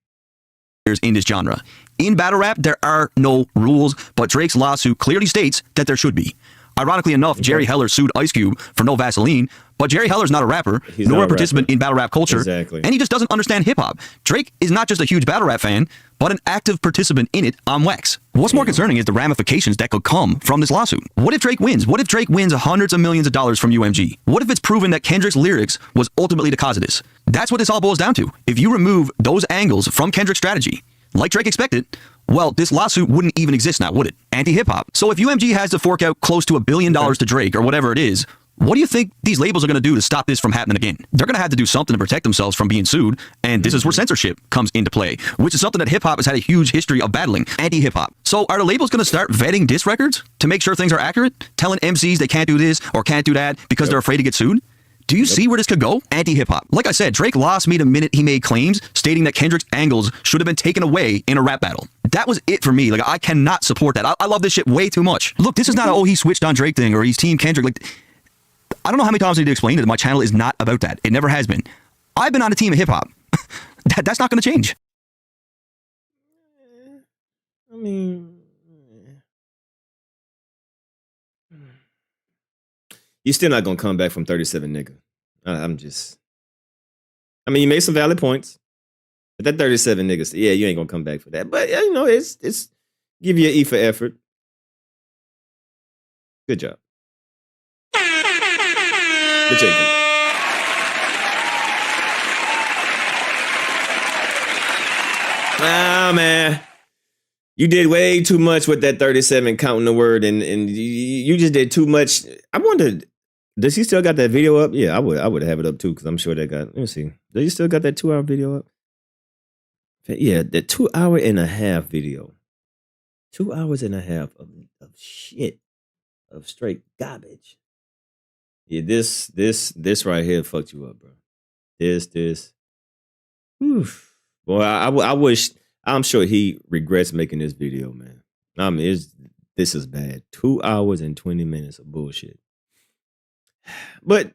In this genre. In battle rap, there are no rules, but Drake's lawsuit clearly states that there should be. Ironically enough, Jerry Heller sued Ice Cube for no Vaseline, but Jerry Heller's not a rapper, nor a participant in battle rap culture, and he just doesn't understand hip-hop. Drake is not just a huge battle rap fan, but an active participant in it on wax. What's more concerning is the ramifications that could come from this lawsuit. What if Drake wins? What if Drake wins hundreds of millions of dollars from UMG? What if it's proven that Kendrick's lyrics was ultimately the cause of this? That's what this all boils down to. If you remove those angles from Kendrick's strategy, like Drake expected, well, this lawsuit wouldn't even exist now, would it? Anti-hip-hop. So if UMG has to fork out close to $1 billion to Drake, or whatever it is, what do you think these labels are going to do to stop this from happening again? They're going to have to do something to protect themselves from being sued, and this is where censorship comes into play, which is something that hip-hop has had a huge history of battling, anti-hip-hop. So are the labels going to start vetting diss records to make sure things are accurate? Telling MCs they can't do this or can't do that because they're afraid to get sued? Do you see where this could go? Anti-hip-hop. Like I said, Drake lost me the minute he made claims stating that Kendrick's angles should have been taken away in a rap battle. That was it for me. Like, I cannot support that. I love this shit way too much. Look, this is not a, oh, he switched on Drake thing or he's team Kendrick. Like, I don't know how many times I need to explain that my channel is not about that. It never has been. I've been on a team of hip-hop. That's not going to change. I mean... You're still not going to come back from 37, nigga. I mean, you made some valid points. But that 37 nigga, yeah, you ain't going to come back for that. But, you know, it's give you an E for effort. Good job. Good job. Ah, man. You did way too much with that 37 counting the word, and you just did too much. I wondered, does he still got that video up? Yeah, I would have it up too, because I'm sure that got, let me see. Does he still got that 2 hour video up? Yeah, the 2 hour and a half video. 2 hours and a half of shit. Of straight garbage. Yeah, this right here fucked you up, bro. This. Oof. Boy, I wish, I'm sure he regrets making this video, man. I mean, this is bad. 2 hours and 20 minutes of bullshit. But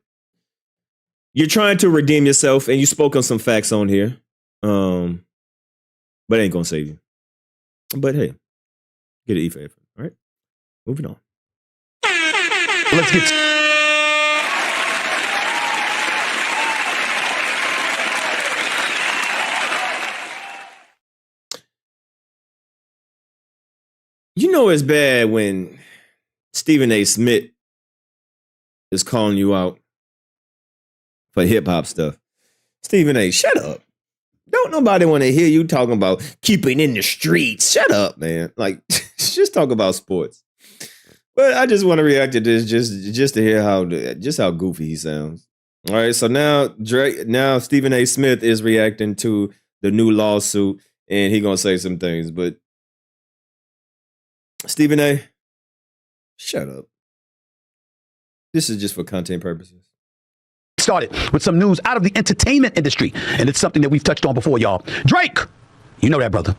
you're trying to redeem yourself, and you spoke on some facts on here. But it ain't gonna save you. But hey, get an E for effort. All right, moving on. Let's get. You know it's bad when Stephen A. Smith is calling you out for hip-hop stuff. Stephen A., shut up. Don't nobody want to hear you talking about keeping in the streets. Shut up, man. Like, just talk about sports. But I just want to react to this just to hear how goofy he sounds. All right, so now Stephen A. Smith is reacting to the new lawsuit, and he gonna say some things, but Stephen A., shut up. This is just for content purposes. Started with some news out of the entertainment industry, and it's something that we've touched on before, y'all. Drake, you know that, brother.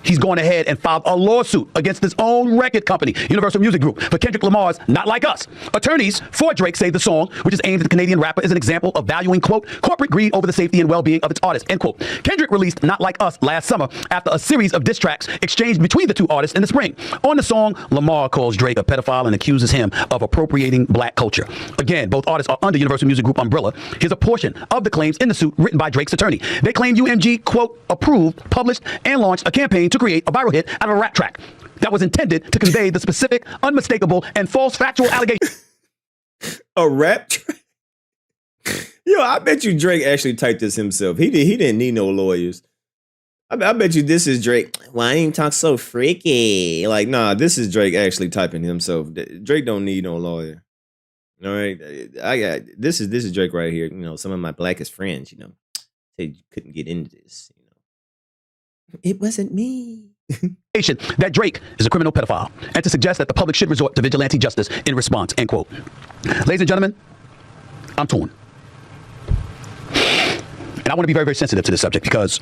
He's going ahead and filed a lawsuit against his own record company, Universal Music Group, for Kendrick Lamar's Not Like Us. Attorneys for Drake say the song, which is aimed at the Canadian rapper, is an example of valuing, quote, corporate greed over the safety and well-being of its artists, end quote. Kendrick released Not Like Us last summer after a series of diss tracks exchanged between the two artists in the spring. On the song, Lamar calls Drake a pedophile and accuses him of appropriating black culture. Again, both artists are under Universal Music Group umbrella. Here's a portion of the claims in the suit written by Drake's attorney. They claim UMG, quote, approved, published, and launched a campaign to create a viral hit out of a rap track that was intended to convey the specific, unmistakable, and false factual allegations. A rap track? Yo, I bet you Drake actually typed this himself. He didn't need no lawyers. I bet you this is Drake. Why ain't talk so freaky? Like, nah, this is Drake actually typing himself. Drake don't need no lawyer. All right, this is Drake right here. You know, some of my blackest friends, you know, said you couldn't get into this. You know, it wasn't me. That Drake is a criminal pedophile, and to suggest that the public should resort to vigilante justice in response, end quote. Ladies and gentlemen, I'm torn. And I want to be very, very sensitive to this subject because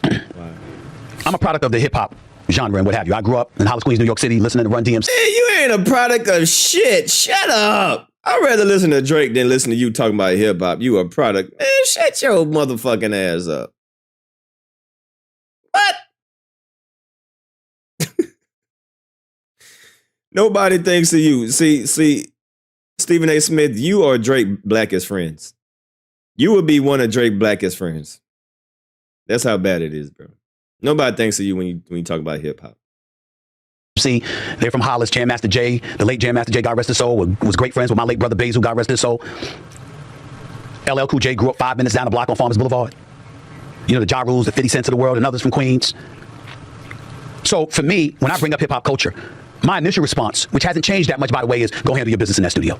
I'm a product of the hip-hop genre and what have you. I grew up in Hollis, Queens, New York City, listening to Run DMC. Hey, you ain't a product of shit. Shut up. I'd rather listen to Drake than listen to you talking about hip-hop. You a product. Man, shut your motherfucking ass up. Nobody thinks of you. See, Stephen A. Smith, you are Drake blackest friends. You would be one of Drake blackest friends. That's how bad it is, bro. Nobody thinks of you when you talk about hip hop. See, they're from Hollis. Jam Master Jay, the late Jam Master Jay, God rest his soul, was great friends with my late brother Baze, who God rest his soul. LL Cool J grew up 5 minutes down the block on Farmers Boulevard. You know, the Ja Rules, the 50 Cents of the world, and others from Queens. So for me, when I bring up hip hop culture, my initial response, which hasn't changed that much, by the way, is go handle your business in that studio.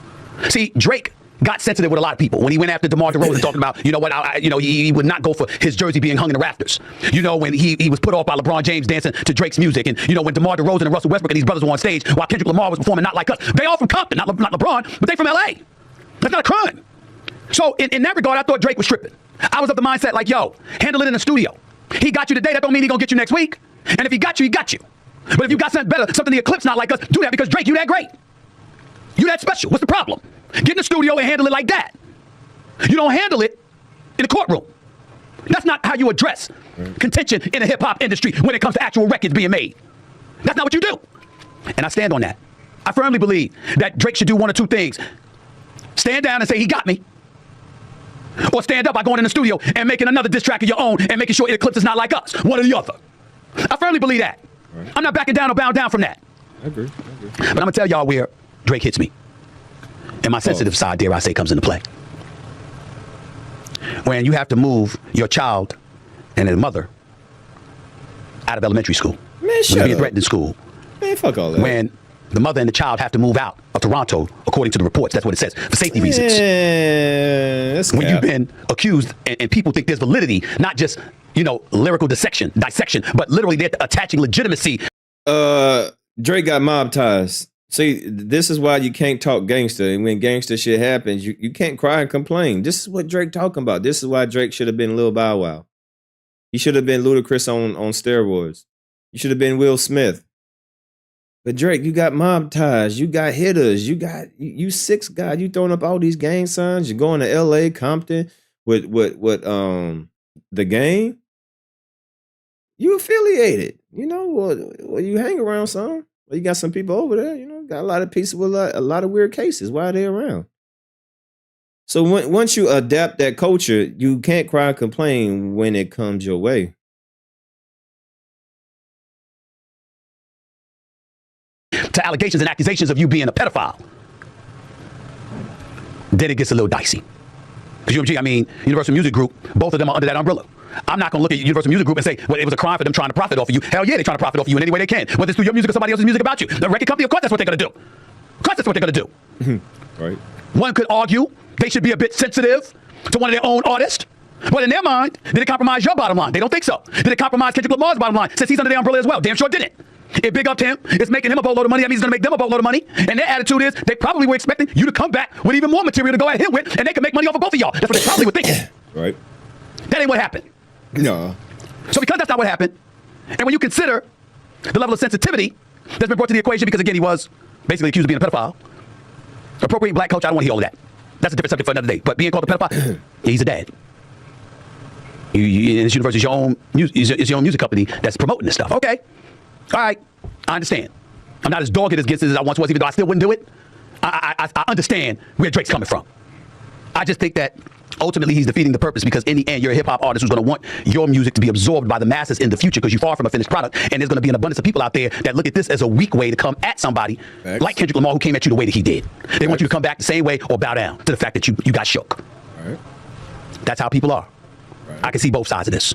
See, Drake got sensitive with a lot of people when he went after DeMar DeRozan, talking about, you know what, he would not go for his jersey being hung in the rafters. You know, when he was put off by LeBron James dancing to Drake's music, and you know, when DeMar DeRozan and Russell Westbrook and these brothers were on stage while Kendrick Lamar was performing Not Like Us. They all from Compton, not LeBron, but they from LA. That's not a crime. So in that regard, I thought Drake was tripping. I was of the mindset like, yo, handle it in the studio. He got you today, that don't mean he gonna get you next week. And if he got you, he got you. But if you got something better, something the Eclipse Not Like Us, do that, because Drake, you that great. You that special. What's the problem? Get in the studio and handle it like that. You don't handle it in the courtroom. That's not how you address contention in the hip-hop industry when it comes to actual records being made. That's not what you do. And I stand on that. I firmly believe that Drake should do one or two things. Stand down and say, he got me. Or stand up by going in the studio and making another diss track of your own and making sure Eclipse is not like us. One or the other. I firmly believe that. Right. I'm not backing down or bowing down from that. I agree. But I'm going to tell y'all where Drake hits me. And my sensitive side, dare I say, comes into play. When you have to move your child and his mother out of elementary school. Man, shut when you're up. threatened in school. Man, fuck all that. When the mother and the child have to move out of Toronto, according to the reports. That's what it says, for safety reasons. When you've been accused and people think there's validity, not just, you know, lyrical dissection, but literally they're attaching legitimacy. Drake got mob ties. See, this is why you can't talk gangster. And when gangster shit happens, you can't cry and complain. This is what Drake talking about. This is why Drake should have been Lil Bow Wow. He should have been Ludacris on steroids. You should have been Will Smith. But Drake, you got mob ties, you got hitters, you 6 guys, you throwing up all these gang signs, you're going to LA, Compton with the gang. You affiliated, you know, well you hang around some. Well, you got some people over there, you know, got a lot of pieces with a lot of weird cases. Why are they around? So once you adapt that culture, you can't cry and complain when it comes your way. To allegations and accusations of you being a pedophile, then it gets a little dicey. Because UMG, I mean, Universal Music Group, both of them are under that umbrella. I'm not going to look at Universal Music Group and say, well, it was a crime for them trying to profit off of you. Hell yeah, they're trying to profit off of you in any way they can. Whether it's through your music or somebody else's music about you. The record company, of course, that's what they're going to do. Of course, that's what they're going to do. Right. One could argue they should be a bit sensitive to one of their own artists. But in their mind, did it compromise your bottom line? They don't think so. Did it compromise Kendrick Lamar's bottom line since he's under their umbrella as well? Damn sure didn't. It big upped him. It's making him a boatload of money. That means it's going to make them a boatload of money. And their attitude is they probably were expecting you to come back with even more material to go at him with, and they can make money off of both of y'all. That's what they probably were thinking. Right. That ain't what happened. No. So because that's not what happened, and when you consider the level of sensitivity that's been brought to the equation, because again, he was basically accused of being a pedophile, appropriating black culture, I don't want to hear all of that. That's a different subject for another day. But being called a pedophile, he's a dad. This university is your own music company that's promoting this stuff. Okay. All right. I understand. I'm not as dogged against it as I once was, even though I still wouldn't do it. I understand where Drake's coming from. I just think that ultimately he's defeating the purpose, because in the end, you're a hip-hop artist who's going to want your music to be absorbed by the masses in the future, because you're far from a finished product, and there's going to be an abundance of people out there that look at this as a weak way to come at somebody like Kendrick Lamar, who came at you the way that he did. They want you to come back the same way or bow down to the fact that you got shook. Right. That's how people are. Right. I can see both sides of this.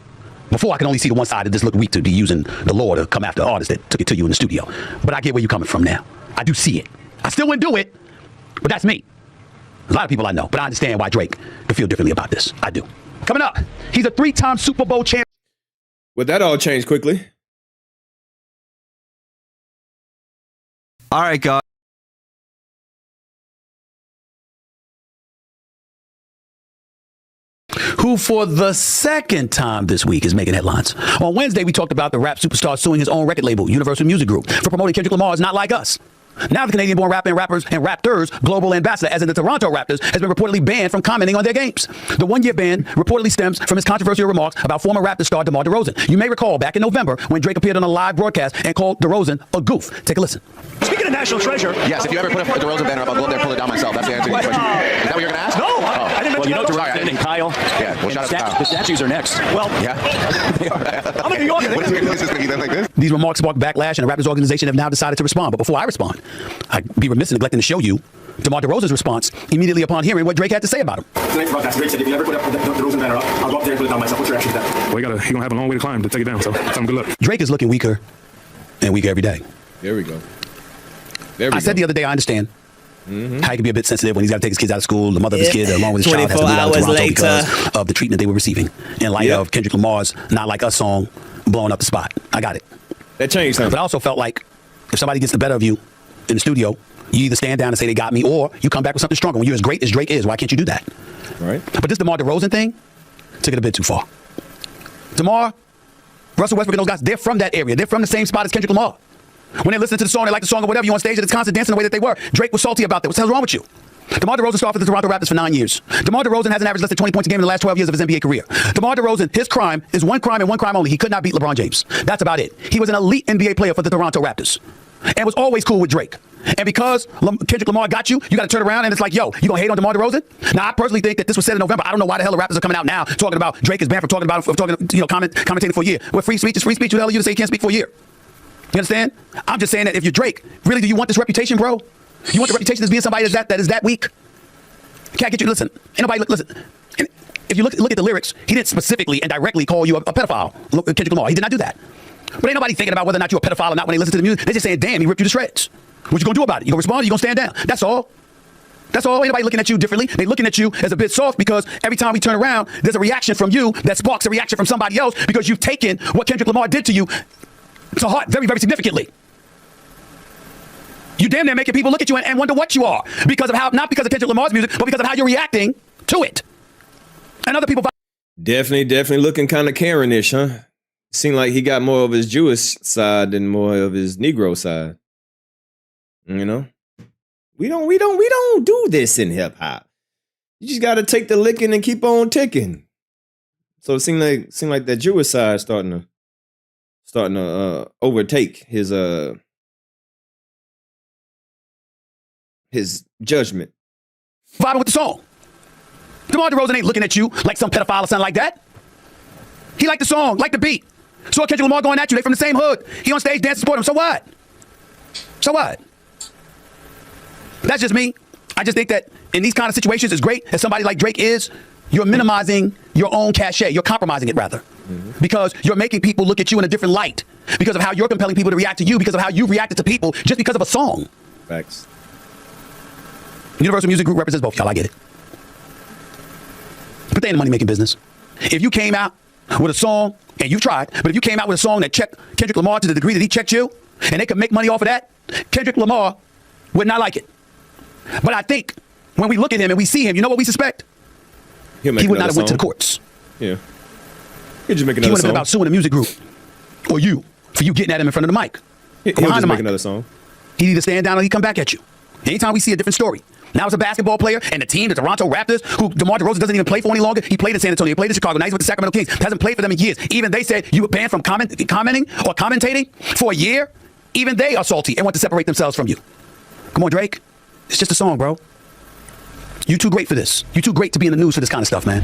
Before, I could only see the one side that this looked weak to be using the law to come after artists that took it to you in the studio. But I get where you're coming from now. I do see it. I still wouldn't do it, but that's me. There's a lot of people I know, but I understand why Drake could feel differently about this. I do. Coming up, he's a 3-time Super Bowl champion. Well, that all changed quickly. All right, guys. Who for the second time this week is making headlines. On Wednesday, we talked about the rap superstar suing his own record label, Universal Music Group, for promoting Kendrick Lamar's Not Like Us. Now the Canadian-born rapper and Raptors global ambassador, as in the Toronto Raptors, has been reportedly banned from commenting on their games. The one-year ban reportedly stems from his controversial remarks about former Raptors star DeMar DeRozan. You may recall back in November when Drake appeared on a live broadcast and called DeRozan a goof. Take a listen. Speaking of national treasure. Yes, if you ever put a DeRozan banner up, I'll go up there and pull it down myself. That's the answer to your question. Is that what you're going to ask? No, I didn't know. Well, you know DeRozan and Kyle. Yeah, well, shout out to Kyle. The statues are next. Well, yeah. They are. I'm in New York. What is your voices thinking like this? These remarks sparked backlash, and the Raptors organization have now decided to respond. But before I respond, I'd be remiss in neglecting to show you DeMar DeRozan's response immediately upon hearing what Drake had to say about him. Tonight's broadcast, Drake said, if you ever put up the DeRozan banner up, I'll go up there and put it down myself. What's your reaction to that? Well, he's going to have a long way to climb to take it down, so tell him good luck. Drake is looking weaker and weaker every day. There we go. I said the other day, I understand how he can be a bit sensitive when he's got to take his kids out of school. The mother of his kid, along with his child, has to move out of Toronto because of the treatment they were receiving in light of Kendrick Lamar's Not Like Us song blowing up the spot. I got it. That changed something. But I also felt like if somebody gets the better of you in the studio, you either stand down and say they got me, or you come back with something stronger. When you're as great as Drake is, why can't you do that? Right. But this DeMar DeRozan thing took it a bit too far. DeMar, Russell Westbrook, and those guys, they're from that area. They're from the same spot as Kendrick Lamar. When they listen to the song, they like the song or whatever, you on stage and it's constant dancing the way that they were. Drake was salty about that. What the hell's wrong with you? DeMar DeRozan started for the Toronto Raptors for 9 years. DeMar DeRozan hasn't averaged less than 20 points a game in the last 12 years of his NBA career. DeMar DeRozan, his crime is one crime and one crime only. He could not beat LeBron James. That's about it. He was an elite NBA player for the Toronto Raptors and was always cool with Drake. And because Kendrick Lamar got you, you got to turn around and it's like, yo, you going to hate on DeMar DeRozan? Now, I personally think that this was said in November. I don't know why the hell the Raptors are coming out now talking about Drake is banned from commentating for a year. Well, free speech is free speech. Who the hell are you to say you can't speak for a year? You understand? I'm just saying that if you're Drake, really, do you want this reputation, bro? You want the reputation as being somebody that is that weak? Can't get you. Listen, ain't nobody listen. If you look at the lyrics, he didn't specifically and directly call you a pedophile. Kendrick Lamar, he did not do that. But ain't nobody thinking about whether or not you're a pedophile or not when they listen to the music. They're just saying, damn, he ripped you to shreds. What you gonna do about it? You gonna respond or you gonna stand down? That's all. That's all. Ain't nobody looking at you differently. They looking at you as a bit soft because every time we turn around, there's a reaction from you that sparks a reaction from somebody else because you've taken what Kendrick Lamar did to you to heart very, very significantly. You damn near making people look at you and wonder what you are because of how, not because of Kendrick Lamar's music, but because of how you're reacting to it. And other people. Definitely looking kind of Karen-ish, huh? Seemed like he got more of his Jewish side than more of his Negro side. You know, we don't do this in hip hop. You just got to take the licking and keep on ticking. So it seemed like that Jewish side starting to overtake his judgment. Vibing with the song. DeMar DeRozan ain't looking at you like some pedophile or something like that. He liked the song, liked the beat. Saw Kendrick Lamar going at you. They from the same hood. He on stage dancing, support him. So what? So what? That's just me. I just think that in these kind of situations, as great as somebody like Drake is, you're minimizing your own cachet. You're compromising it, rather. Because you're making people look at you in a different light. Because of how you're compelling people to react to you. Because of how you reacted to people just because of a song. Facts. Universal Music Group represents both y'all. I get it. But they ain't a money-making business. If you came out with a song, and you tried, but if you came out with a song that checked Kendrick Lamar to the degree that he checked you, and they could make money off of that, Kendrick Lamar would not like it. But I think when we look at him and we see him, you know what we suspect? He would not have went to the courts. Yeah. He'd just make another song. He wouldn't have been about suing the music group. Or you, for you getting at him in front of the mic. He'll just make another song. He'd either stand down or he'd come back at you. Anytime we see a different story. Now it's a basketball player and the team, the Toronto Raptors, who DeMar DeRozan doesn't even play for any longer. He played in San Antonio, he played in Chicago, now he's with the Sacramento Kings. Hasn't played for them in years. Even they said you were banned from commenting or commentating for a year. Even they are salty and want to separate themselves from you. Come on, Drake. It's just a song, bro. You too great for this. You too great to be in the news for this kind of stuff, man.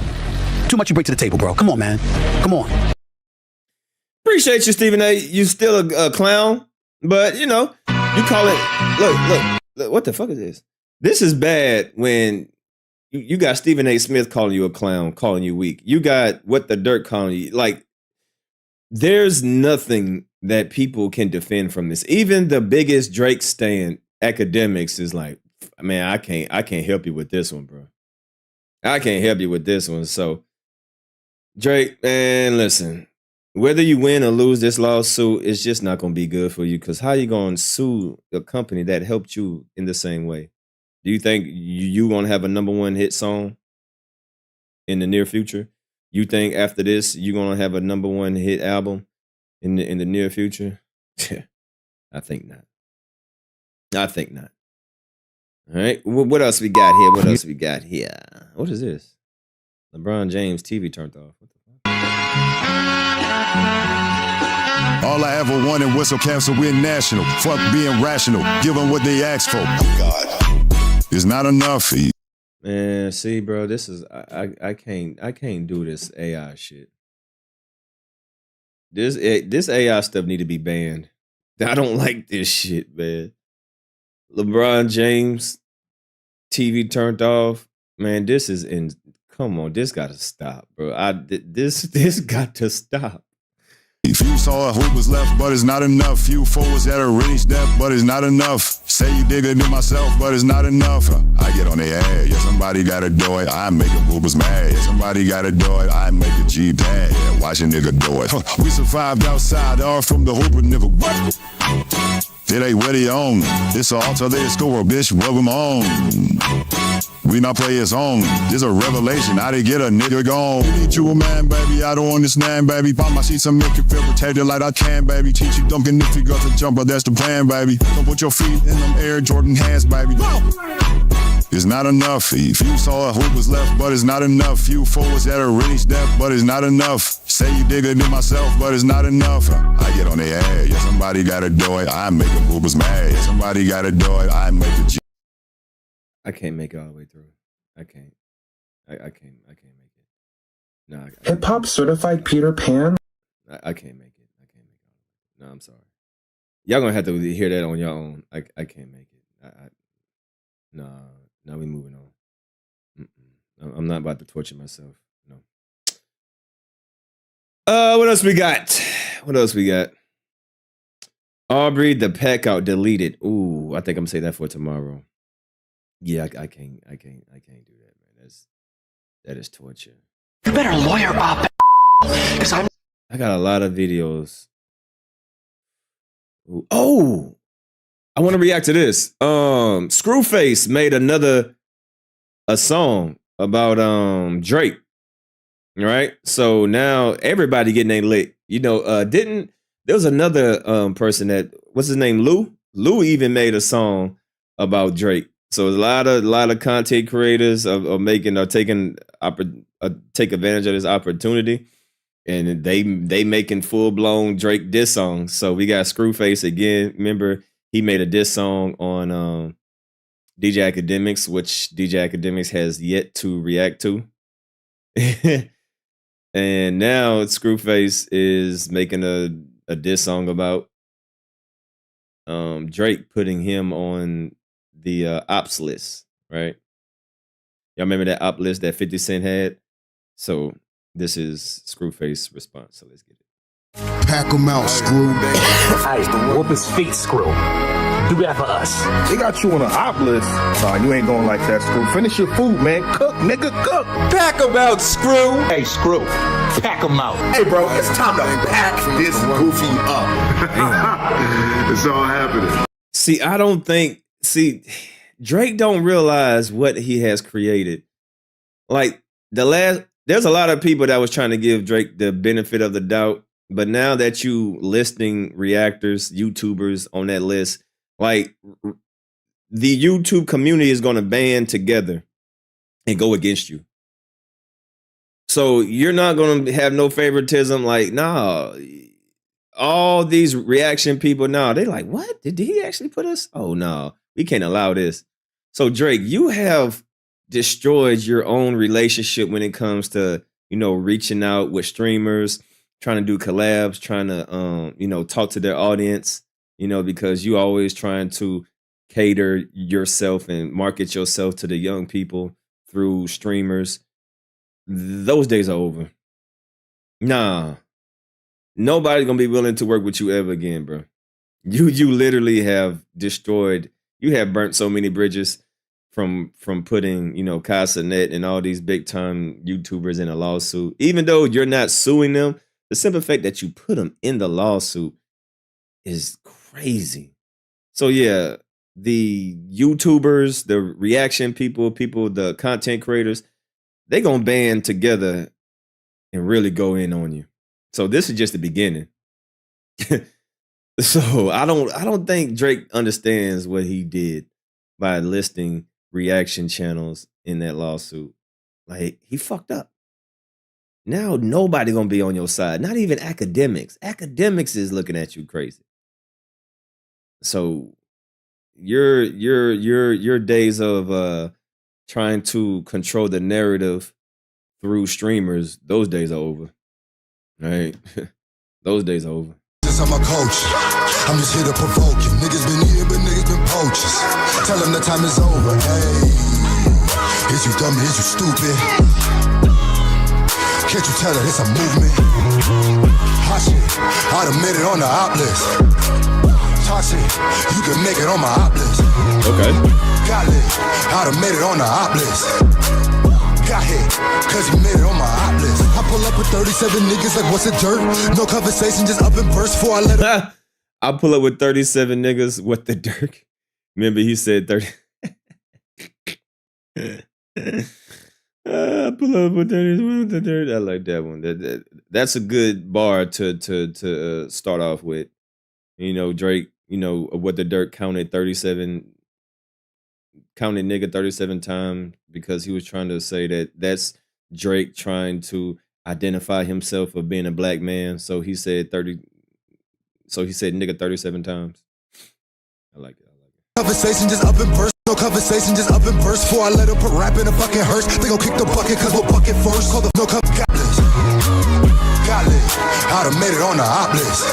Too much you bring to the table, bro. Come on, man. Come on. Appreciate you, Stephen A. You still a clown, but you know, you call it, look, what the fuck is this? This is bad when you got Stephen A. Smith calling you a clown, calling you weak. You got What the Dirt calling you. Like, there's nothing that people can defend from this. Even the biggest Drake stan academics is like, man, I can't help you with this one, bro. I can't help you with this one. So, Drake, man, listen, whether you win or lose this lawsuit, it's just not going to be good for you, because how you going to sue a company that helped you in the same way? Do you think you going to have a #1 hit song in the near future? You think after this, you're going to have a #1 hit album in the near future? I think not. I think not. All right. What else we got here? What else we got here? What is this? LeBron James TV turned off. What the fuck? All I ever wanted was some cancel win national. Fuck being rational. Give them what they asked for. Oh God. It's not enough. Man, see, bro, this is I can't do this AI shit. This AI stuff need to be banned. I don't like this shit, man. LeBron James TV turned off. Man, this is come on, this gotta stop, bro. This got to stop. Few saw who was left, but it's not enough. Few forwards that are reached depth, but it's not enough. Say you dig it to myself, but it's not enough. I get on their ass. Yeah, somebody gotta do it. I make them boobers mad. Yeah, somebody gotta do it. I make a G bad. Yeah, watch a nigga do it. We survived outside, all from the hooper, nigga. What? It ain't where they own. It's an alter they score, bitch. Welcome on. We not players on. This a revelation. I did get a nigga gone. Need you a man, baby. I don't understand, baby. Pop my sheets and make you feel protected like I can, baby. Teach you dunking if you got to jump, but that's the plan, baby. Don't put your feet in them Air Jordan hands, baby. It's not enough. Few saw who was left, but it's not enough. Few forwards that are reached depth, but it's not enough. Say you dig it to myself, but it's not enough. I get on their ass. Yeah, somebody gotta do it. I make them boobers mad. Yeah, somebody gotta do it. I make the G. I can't make it all the way through. I can't. I can't make it. No, Hip hop certified Peter Pan. I can't make it. I can't make it. No, I'm sorry. Y'all gonna have to hear that on your own. I can't make it. No, we moving on. I'm not about to torture myself. No. What else we got? Aubrey the Peck Out deleted. Ooh, I think I'm gonna say that for tomorrow. Yeah, I can't do that, man. That is torture. You better lawyer up, because I got a lot of videos. Ooh. Oh, I want to react to this. Screwface made a song about Drake. Right? So now everybody getting a lick. You know, there was another person that, what's his name? Lou? Lou even made a song about Drake. So a lot of content creators are take advantage of this opportunity, and they making full blown Drake diss songs. So we got Screwface again. Remember, he made a diss song on DJ Academics, which DJ Academics has yet to react to. And now Screwface is making a diss song about Drake, putting him on the ops list, right? Y'all remember that op list that 50 Cent had? So this is Screwface's response. So let's get it. Pack them out, Screw. Hey, whoop his feet, Screw. Do that for us. They got you on an op list. Nah, you ain't going like that, Screw. Finish your food, man. Cook, nigga, cook. Pack him out, Screw. Hey, Screw. Pack him out. Hey, bro, it's time to pack this goofy up. It's all happening. See, Drake don't realize what he has created. Like there's a lot of people that was trying to give Drake the benefit of the doubt, but now that you listing reactors, YouTubers on that list, like the YouTube community is going to band together and go against you. So you're not going to have no favoritism. Like, nah, all these reaction people, nah, they like, what? Did he actually put us? Oh, no, we can't allow this. So Drake, you have destroyed your own relationship when it comes to, reaching out with streamers, trying to do collabs, trying to, talk to their audience, because you always trying to cater yourself and market yourself to the young people through streamers. Those days are over. Nah, nobody's going to be willing to work with you ever again, bro. You literally have destroyed, you have burnt so many bridges from putting, CasaNet and all these big time YouTubers in a lawsuit. Even though you're not suing them, the simple fact that you put them in the lawsuit is crazy. So yeah, the YouTubers, the reaction people, the content creators, they gonna band together and really go in on you. So this is just the beginning. So I don't think Drake understands what he did by listing reaction channels in that lawsuit. Like, he fucked up. Now nobody gonna be on your side. Not even academics. Academics is looking at you crazy. So your days of trying to control the narrative through streamers, those days are over. Right? Those days are over. I'm a coach. I'm just here to provoke you. Niggas been eating, but niggas been poachers. Tell them the time is over. Hey, is you dumb? Is you stupid? Can't you tell that it's a movement? Hot shit, I done made it on the op list. Toxic, you can make it on my op list. Okay. Got lit, I done made it on the op list. Got hit, cause he made it on my op list. I pull up with 37 niggas like what's the dirt? No conversation, just up and burst before I let him. I pull up with 37 niggas, what the dirt? Remember he said 30. I pull up with 37 with the dirt. I like that one. That's a good bar to start off with. You know, Drake, you know, what the dirt counted nigga 37 times because he was trying to say that's Drake trying to identify himself of being a black man. So he said nigga 37 times. I like it. Conversation just up and burst. No conversation just up and burst. Before I let him put rap in a fucking hearse. They gon' kick the bucket cause we'll bucket first. Call the no cup got list. Got lit. I done made it on the op list.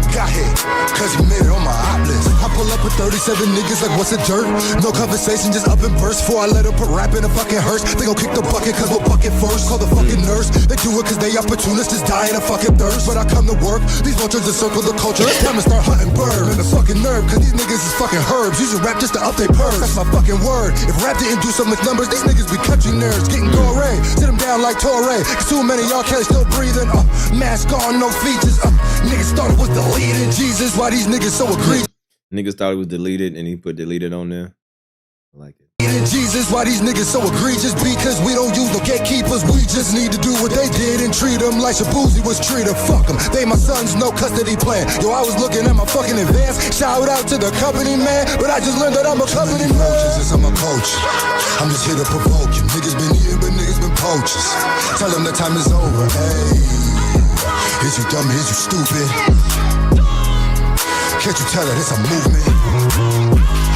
Got hit, cause he made it on my op list. I pull up with 37 niggas like what's the dirt? No conversation, just up and burst. Before I let him put rap in a fucking hearse. They gon' kick the bucket cause we'll bucket first. Call the fucking nurse. They do it cause they opportunists, just dying of fucking thirst. But I come to work, these vultures encircle the culture. It's time to start hunting birds. And the fucking nerve, cause these niggas is fucking herbs. Use your rap just to up their purse. That's my fucking word. If rap didn't do so much numbers, these niggas be country nerds. Getting gore, sit them down like Torre. Cause too many y'all Kelly still breathing. Mask on, no features. Niggas thought it was deleted. Jesus, why these niggas so egregious? Niggas thought it was deleted and he put deleted on there. I like it. Jesus, why these niggas so egregious? Because we don't use no gatekeepers. We just need to do what they did and treat them like Shabuzi was treated. Fuck them. They my sons, no custody plan. Yo, I was looking at my fucking advance. Shout out to the company, man. But I just learned that I'm a company man. I'm a coach. I'm just here to provoke you. Niggas been eating, but niggas been poachers. Tell them the time is over. Hey, is you dumb? Is you stupid? Can't you tell that it's a movement?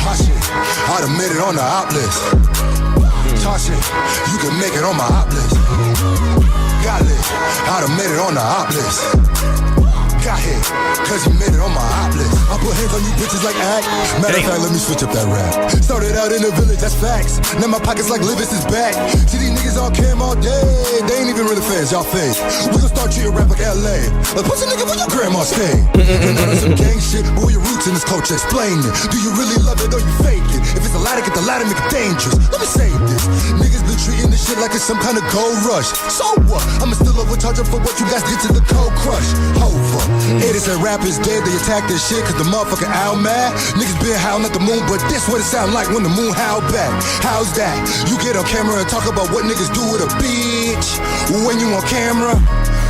Hot shit, I done made it on the op list. Talk shit, you can make it on my op list. Got lit, I done made it on the op list. Got hit, cause you made it on my op list. I put hands on you bitches like act. Matter of fact, let me switch up that rap. Started out in the village, that's facts. Now my pockets like Livis is back. See these niggas on cam all day. They ain't even really fans, y'all fake. We gon' start treating rap like LA. Like, what's a nigga when your grandma stay? And now that's some gang shit, but where your roots in this culture, explain it. Do you really love it or you fake it? If it's a ladder, get the ladder, make it dangerous. Let me say this. Niggas been treating this shit like it's some kind of gold rush. So what? I'ma still overcharge them for what you guys did to the cold crush. Over. Haters and rappers dead, they attack this shit cause the motherfucker owl mad. Niggas been howling at the moon, but this what it sound like when the moon howl back. How's that? You get on camera and talk about what niggas do with a bitch when you on camera.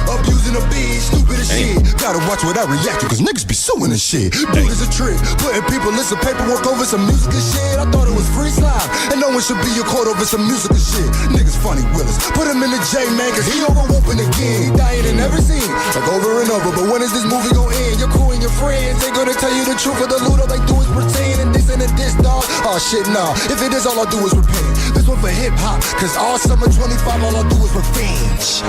Abusing a bitch, stupid as shit. Gotta watch what I react to, cause niggas be suing and shit. Dude is a trick, putting people in some paperwork over some music and shit. I thought it was free slime, and no one should be in court over some music and shit. Niggas funny Willis, put him in the J, man, cause he over whooping again. He dying in every scene, like over and over. But when is this movie gonna end? Your crew and your friends ain't gonna tell you the truth of the loot. All they do is pretend, and this and this, dog. Oh shit, nah, if it is, all I do is repent. This one for hip hop, cause all summer 25, all I do is revenge.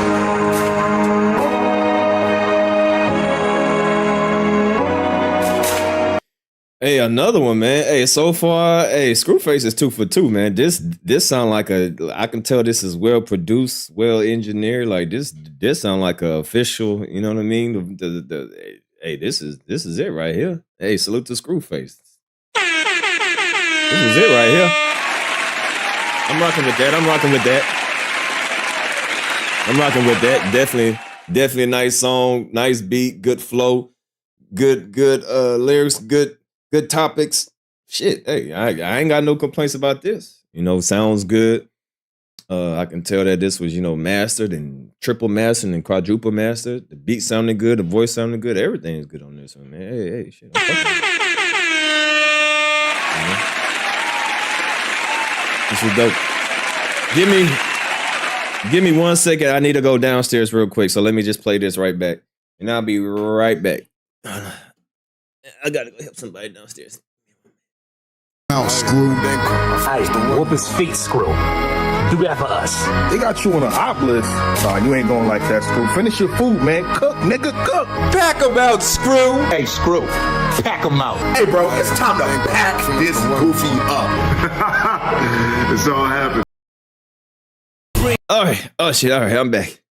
Hey, another one, man. Hey, so far, Screwface is 2 for 2, man. This sound like I can tell this is well produced, well engineered. Like this sound like a official, you know what I mean? Hey, this is it right here. Hey, salute to Screwface. This is it right here. I'm rocking with that. Definitely a nice song, nice beat, good flow, good lyrics, good topics. Shit, hey, I ain't got no complaints about this. You know, sounds good. I can tell that this was, mastered and triple mastered and quadruple mastered. The beat sounded good, the voice sounded good, everything is good on this one, man. Hey, shit. I'm fucking with it. This was dope. Give me 1 second. I need to go downstairs real quick. So let me just play this right back. And I'll be right back. I gotta go help somebody downstairs. Now, Scru. Hey, whoop his feet, Screw. Do that for us. They got you on the op list. Nah, you ain't going like that, Screw. Finish your food, man. Cook, nigga, cook. Pack him out, Screw. Hey, Screw. Pack him out. Hey, bro, it's time to pack this goofy up. It's all happening. All right. Oh, shit. All right. I'm back.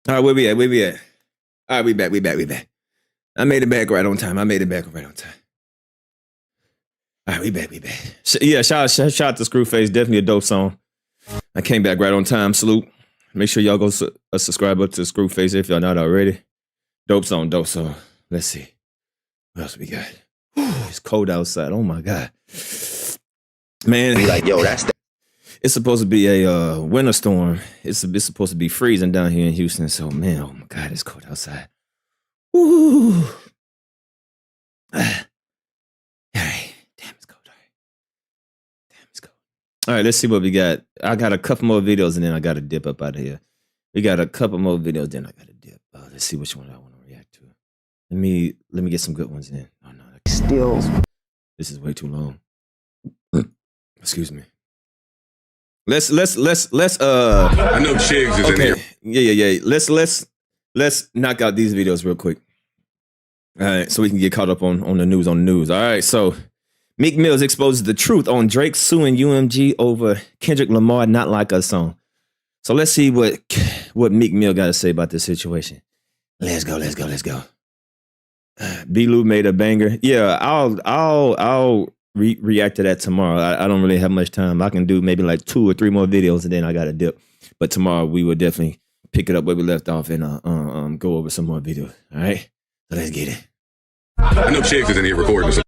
All right. Where we at? All right. We back. I made it back right on time. All right. We back. Yeah, shout out to Screwface. Definitely a dope song. I came back right on time. Salute. Make sure y'all go subscribe up to Screwface if y'all not already. Dope song. Let's see. What else we got? It's cold outside. Oh my God. Man. Be like, yo, that's It's supposed to be a winter storm. It's supposed to be freezing down here in Houston. So, man, oh my God, it's cold outside. Woo. All right. Damn, it's cold. All right, let's see what we got. I got a couple more videos and then I got to dip up out of here. We got a couple more videos, then I got to dip. Let's see which one I want to react to. Let me get some good ones in. Oh no, Still. This is way too long. Excuse me. Let's I know Chigs is in here. Yeah. Let's knock out these videos real quick. All right, so we can get caught up on the news. All right, so Meek Mill exposes the truth on Drake suing UMG over Kendrick Lamar Not Like Us song. So let's see what Meek Mill got to say about this situation. Let's go. B-Lou made a banger. Yeah, I'll react to that tomorrow. I don't really have much time. I can do maybe like 2 or 3 more videos and then I got to dip. But tomorrow we will definitely pick it up where we left off and go over some more videos. All right, so let's get it. I know Chigs is in here recording. So.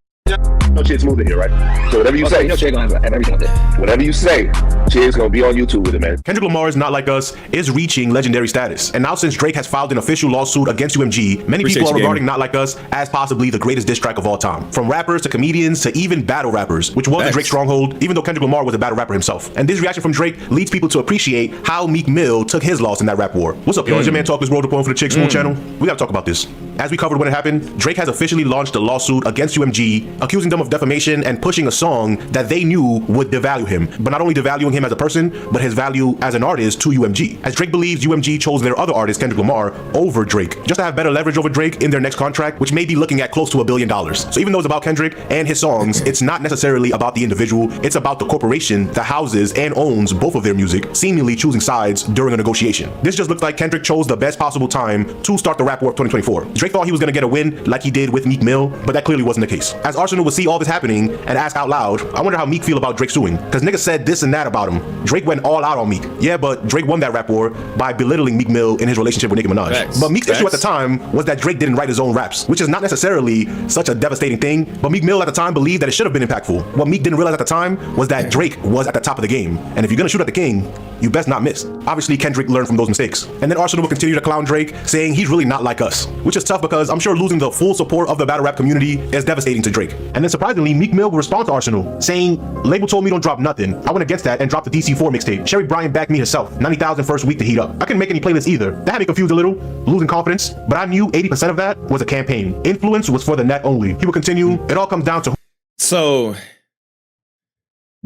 No Chig's moving here, right? So whatever you say, you know Chig gonna have everything up there. Whatever you say, Chig's gonna be on YouTube with it, man. Kendrick Lamar's Not Like Us is reaching legendary status. And now since Drake has filed an official lawsuit against UMG, many people are regarding Not Like Us as possibly the greatest diss track of all time. From rappers to comedians to even battle rappers, which was a Drake stronghold, even though Kendrick Lamar was a battle rapper himself. And this reaction from Drake leads people to appreciate how Meek Mill took his loss in that rap war. What's up, y'all? It's your man Talk This World Report for the Chig Smooth channel. We gotta talk about this. As we covered when it happened, Drake has officially launched a lawsuit against UMG, accusing them of defamation and pushing a song that they knew would devalue him. But not only devaluing him as a person, but his value as an artist to UMG. As Drake believes UMG chose their other artist, Kendrick Lamar, over Drake, just to have better leverage over Drake in their next contract, which may be looking at close to $1 billion. So even though it's about Kendrick and his songs, it's not necessarily about the individual, it's about the corporation that houses and owns both of their music, seemingly choosing sides during a negotiation. This just looks like Kendrick chose the best possible time to start the rap war of 2024. Drake thought he was gonna get a win like he did with Meek Mill, but that clearly wasn't the case. As Arsenal would see all this happening and ask out loud, I wonder how Meek feel about Drake suing, because niggas said this and that about him. Drake went all out on Meek. Yeah, but Drake won that rap war by belittling Meek Mill in his relationship with Nicki Minaj. But Meek's issue at the time was that Drake didn't write his own raps, which is not necessarily such a devastating thing, but Meek Mill at the time believed that it should have been impactful. What Meek didn't realize at the time was that Drake was at the top of the game, and if you're gonna shoot at the king, you best not miss. Obviously, Kendrick learned from those mistakes. And then Arsenal will continue to clown Drake, saying he's really not like us, which is tough because I'm sure losing the full support of the battle rap community is devastating to Drake. And then surprisingly, Meek Mill will respond to Arsenal, saying, label told me don't drop nothing. I went against that and dropped the DC4 mixtape. Sherry Bryant backed me herself. 90,000 first week to heat up. I couldn't make any playlists either. That had me confused a little, losing confidence, but I knew 80% of that was a campaign. Influence was for the net only. He will continue, it all comes down to... So,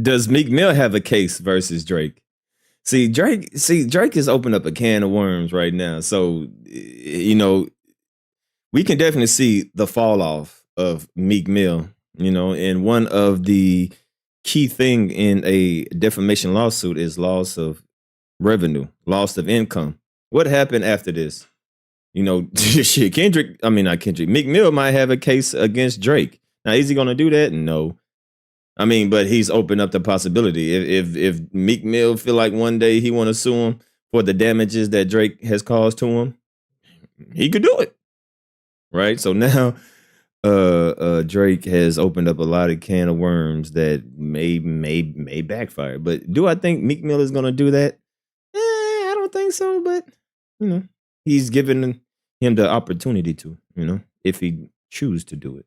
does Meek Mill have a case versus Drake? Drake has opened up a can of worms right now. So, we can definitely see the fall off of Meek Mill, and one of the key thing in a defamation lawsuit is loss of revenue, loss of income. What happened after this? Meek Mill might have a case against Drake. Now, is he going to do that? No. But he's opened up the possibility. If Meek Mill feel like one day he want to sue him for the damages that Drake has caused to him, he could do it. Right? So now Drake has opened up a lot of can of worms that may backfire. But do I think Meek Mill is gonna do that? I don't think so, but he's given him the opportunity to, if he choose to do it.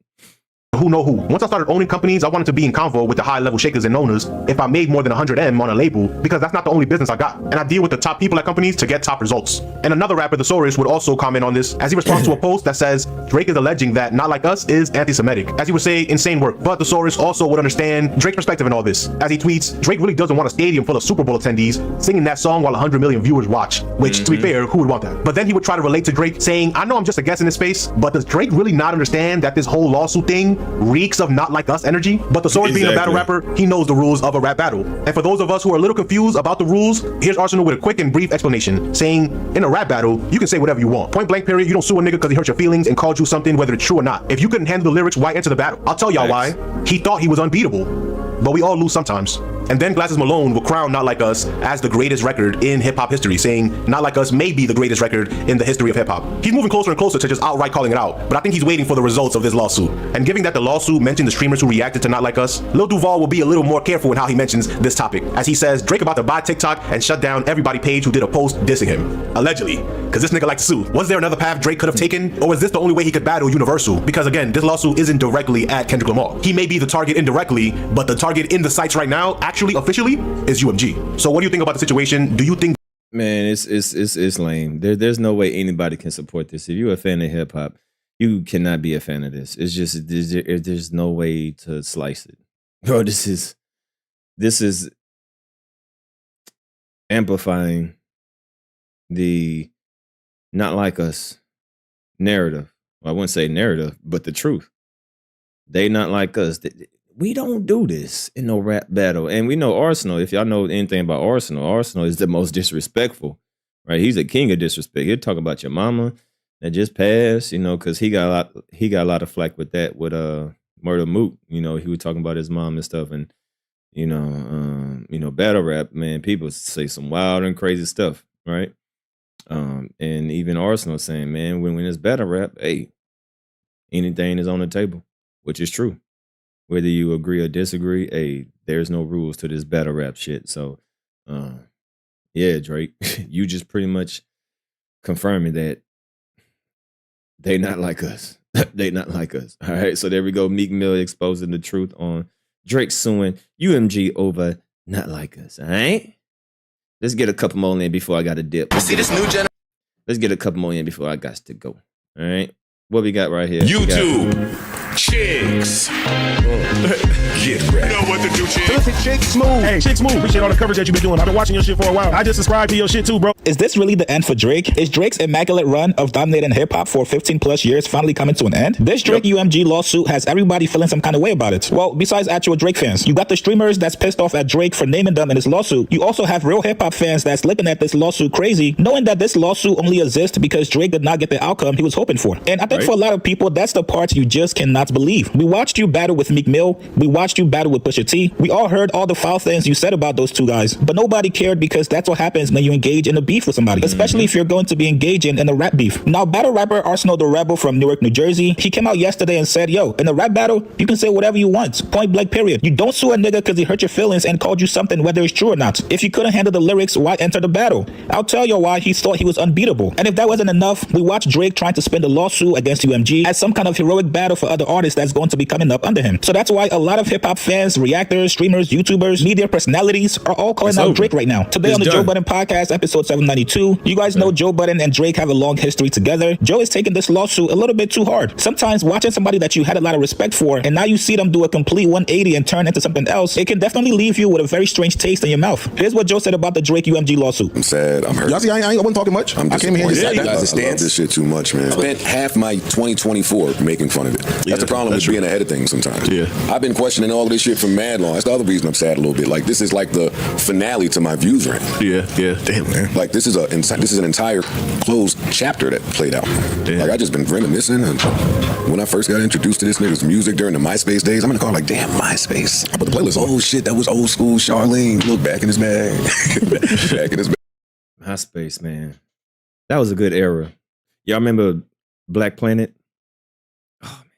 Who know who. Once I started owning companies, I wanted to be in convo with the high-level shakers and owners if I made more than 100M on a label, because that's not the only business I got. And I deal with the top people at companies to get top results. And another rapper, The Saurus, would also comment on this as he responds to a post that says Drake is alleging that Not Like Us is anti-Semitic. As he would say, insane work. But The Saurus also would understand Drake's perspective in all this. As he tweets, Drake really doesn't want a stadium full of Super Bowl attendees singing that song while 100 million viewers watch. Which, to be fair, who would want that? But then he would try to relate to Drake, saying, I know I'm just a guest in this space, but does Drake really not understand that this whole lawsuit thing reeks of Not Like Us energy? But The Saurus being a battle rapper, he knows the rules of a rap battle. And for those of us who are a little confused about the rules, here's Arsenal with a quick and brief explanation, saying, in a rap battle, you can say whatever you want. Point blank period, you don't sue a nigga because he hurt your feelings and called you something, whether it's true or not. If you couldn't handle the lyrics, why enter the battle? I'll tell y'all why. He thought he was unbeatable. But we all lose sometimes. And then Glasses Malone will crown Not Like Us as the greatest record in hip-hop history, saying Not Like Us may be the greatest record in the history of hip-hop. He's moving closer and closer to just outright calling it out, but I think he's waiting for the results of this lawsuit. And given that the lawsuit mentioned the streamers who reacted to Not Like Us, Lil Duval will be a little more careful in how he mentions this topic, as he says Drake about to buy TikTok and shut down everybody page who did a post dissing him. Allegedly. Because this nigga likes to sue. Was there another path Drake could have taken? Or was this the only way he could battle Universal? Because again, this lawsuit isn't directly at Kendrick Lamar. He may be the target indirectly, but the target in the sites right now, actually, officially, is UMG. So what do you think about the situation? Do you think... Man, it's lame. There's no way anybody can support this. If you're a fan of hip hop, you cannot be a fan of this. It's just there's no way to slice it. Bro, this is amplifying the Not Like Us narrative. Well, I wouldn't say narrative, but the truth. They not like us. We don't do this in no rap battle. And we know Arsenal. If y'all know anything about Arsenal is the most disrespectful, right? He's a king of disrespect. He'll talk about your mama that just passed, because he got a lot of flack with that with Murder Mook. He was talking about his mom and stuff, and battle rap, man, people say some wild and crazy stuff, right? And even Arsenal saying, man, when it's battle rap, hey, anything is on the table, which is true. Whether you agree or disagree, hey, there's no rules to this battle rap shit. So, yeah, Drake, you just pretty much confirming that they not like us. They not like us. All right, so there we go. Meek Mill exposing the truth on Drake suing UMG over Not Like Us. All right, let's get a couple more in before I got to dip. See this new gen. Let's get a couple more in before I got to go. All right, what we got right here? YouTube. Chicks. Get ready. You know what to do, Chicks. Listen, Chicks Smooth. Hey, Chicks Smooth. Appreciate all the coverage that you've been doing. I've been watching your shit for a while. I just subscribed to your shit too, bro. Is this really the end for Drake? Is Drake's immaculate run of dominating hip-hop for 15 plus years finally coming to an end? This Drake UMG lawsuit has everybody feeling some kind of way about it. Well, besides actual Drake fans, you got the streamers that's pissed off at Drake for naming them in his lawsuit. You also have real hip-hop fans that's looking at this lawsuit crazy, knowing that this lawsuit only exists because Drake did not get the outcome he was hoping for. And I think for a lot of people, that's the part you just cannot believe. We watched you battle with Meek Mill. We watched you battle with Pusha T. We all heard all the foul things you said about those two guys, but nobody cared because that's what happens when you engage in a beef with somebody, especially if you're going to be engaging in a rap beef. Now, battle rapper Arsenal the Rebel from Newark, New Jersey, he came out yesterday and said, yo, in a rap battle, you can say whatever you want. Point blank period. You don't sue a nigga because he hurt your feelings and called you something, whether it's true or not. If you couldn't handle the lyrics, why enter the battle? I'll tell you why he thought he was unbeatable. And if that wasn't enough, we watched Drake trying to spin the lawsuit against UMG as some kind of heroic battle for other artists that's going to be coming up under him. So that's why a lot of hip-hop fans, reactors, streamers, YouTubers, media personalities are all calling out Drake right now. Today on the Joe Budden Podcast, episode 792, you guys know Joe Budden and Drake have a long history together. Joe is taking this lawsuit a little bit too hard. Sometimes watching somebody that you had a lot of respect for and now you see them do a complete 180 and turn into something else, it can definitely leave you with a very strange taste in your mouth. Here's what Joe said about the Drake UMG lawsuit. I'm sad. I'm hurt. Y'all see, I wasn't talking much. I came here and I love this shit too much, man. I spent half my 2024 making fun of it. That's the problem with being ahead of things sometimes. Yeah. I've been questioning all of this shit for mad long. That's the other reason I'm sad a little bit. Like, this is like the finale to my views rant. Yeah. Damn, man. Like, this is an entire closed chapter that played out. Damn. Like, I just been reminiscing. And when I first got introduced to this nigga's music during the MySpace days, I'm gonna call it like, damn, MySpace. I put the playlist on. Oh shit, that was old school Charlene. Look back in his bag. Back in his bag. MySpace, man. That was a good era. Y'all remember Black Planet? Oh, man.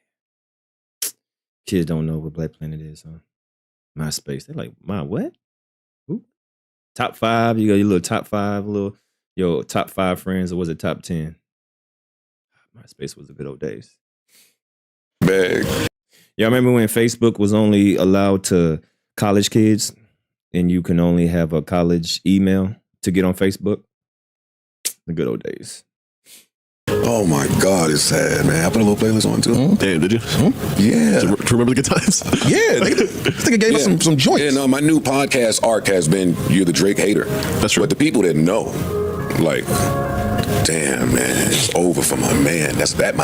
Kids don't know what Black Planet is on MySpace. They're like, my what? Ooh. Top 5. You got your little top 5, your top 5 friends, or was it top 10? MySpace was the good old days. Big. Y'all remember when Facebook was only allowed to college kids and you can only have a college email to get on Facebook? The good old days. Oh my God, it's sad, man. I put a little playlist on too. Damn, did you? Yeah. To remember the good times? Yeah, this nigga gave us some joints. Yeah, no, my new podcast arc has been You're the Drake Hater. That's true. But the people that know, like, damn, man, it's over for my man. That's that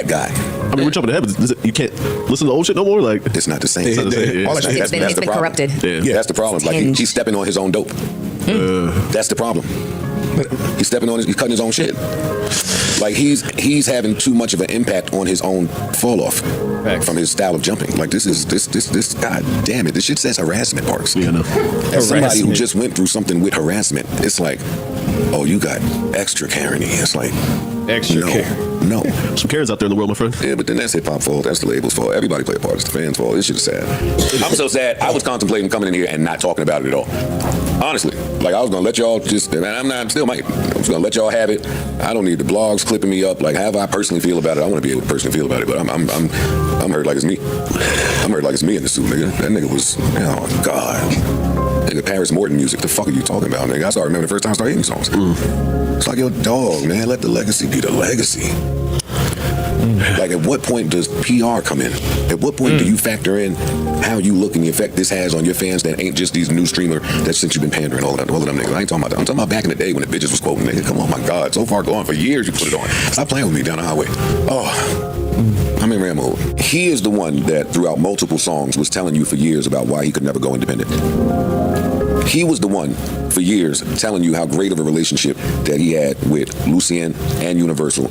guy. I mean, we're jumping ahead, but you can't listen to old shit no more? Like, it's not the same. It's not the same. Yeah. That's the problem. Corrupted. Yeah, that's the problem. Like, he's stepping on his own dope. That's the problem. He's stepping on he's cutting his own shit. Like he's having too much of an impact on his own fall off from his style of jumping. Like this God damn it, this shit says harassment, Parks. Yeah, no. As somebody who just went through something with harassment, it's like, oh, you got extra Karen-y. It's like No. Some Karens out there in the world, my friend. Yeah, but then that's hip-hop fault. That's the label's fault. Everybody play a part. It's the fans' fault. This shit is sad. I'm so sad. I was contemplating coming in here and not talking about it at all. Honestly. Like, I was going to let y'all just, and I'm still might. I'm just going to let y'all have it. I don't need the blogs clipping me up. Like, however I personally feel about it, I want to be able to personally feel about it. But I'm hurt like it's me. I'm hurt like it's me in the suit, nigga. That nigga was, oh, God. Nigga, Paris Morton music. The fuck are you talking about, nigga? I started remember the first time I started hearing songs. It's like, yo, dog, man, let the legacy be the legacy. Like, at what point does PR come in? At what point do you factor in how you look and the effect this has on your fans that ain't just these new streamer that since you've been pandering all of them niggas? I ain't talking about that. I'm talking about back in the day when the bitches was quoting, nigga. Come on, my God. So far gone. For years you put it on. Stop playing with me down the highway. Oh, I'm in Rambo. He is the one that throughout multiple songs was telling you for years about why he could never go independent. He was the one for years telling you how great of a relationship that he had with Lucien and Universal.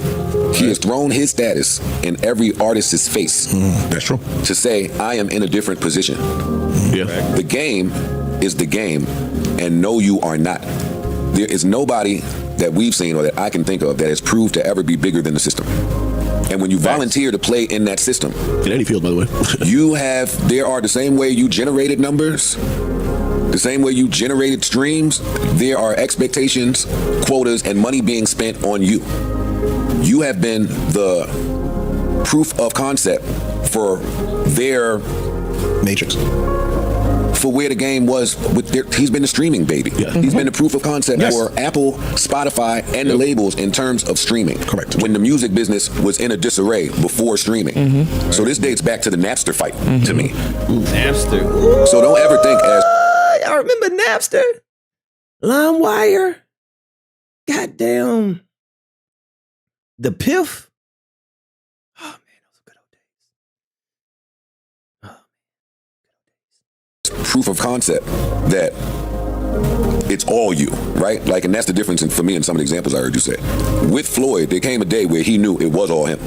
He has thrown his status in every artist's face. That's true. To say, I am in a different position. Yeah. The game is the game, and no, you are not. There is nobody that we've seen or that I can think of that has proved to ever be bigger than the system. And when you volunteer to play in that system, in any field, by the way, there are the same way you generated numbers, the same way you generated streams, there are expectations, quotas, and money being spent on you. You have been the proof of concept for their matrix. For where the game was he's been the streaming baby. Yeah. He's been the proof of concept for Apple, Spotify, and the labels in terms of streaming. Correct. When the music business was in a disarray before streaming. So this dates back to the Napster fight to me. Napster. So don't ever think as I remember Napster, LimeWire, goddamn, the Piff. Oh man, those were good old days. Proof of concept that it's all you, right? Like, and that's the difference for me in some of the examples I heard you say. With Floyd, there came a day where he knew it was all him.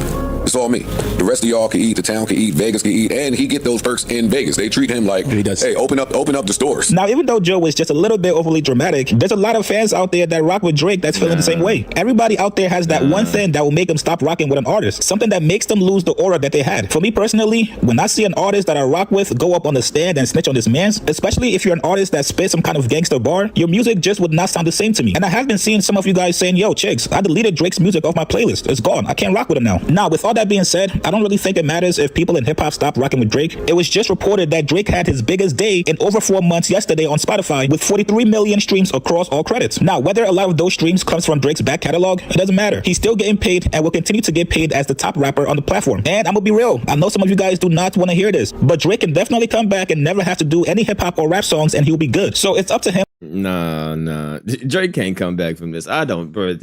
It's all me. The rest of y'all can eat, the town can eat, Vegas can eat, and he get those perks in Vegas. They treat him like, hey, open up the stores. Now, even though Joe is just a little bit overly dramatic, there's a lot of fans out there that rock with Drake that's feeling the same way. Everybody out there has that one thing that will make them stop rocking with an artist. Something that makes them lose the aura that they had. For me personally, when I see an artist that I rock with go up on the stand and snitch on this man's, especially if you're an artist that spits some kind of gangster bar, your music just would not sound the same to me. And I have been seeing some of you guys saying, yo, chicks, I deleted Drake's music off my playlist. It's gone. I can't rock with him now. Now, with all that being said, I don't really think it matters if people in hip-hop stop rocking with Drake. It was just reported that Drake had his biggest day in over 4 months yesterday on Spotify with 43 million streams across all credits. Now, whether a lot of those streams comes from Drake's back catalog, it doesn't matter. He's still getting paid and will continue to get paid as the top rapper on the platform. And I'm gonna be real, I know some of you guys do not want to hear this, but Drake can definitely come back and never have to do any hip-hop or rap songs and he'll be good. So it's up to him. Nah. Drake can't come back from this. I don't, bro.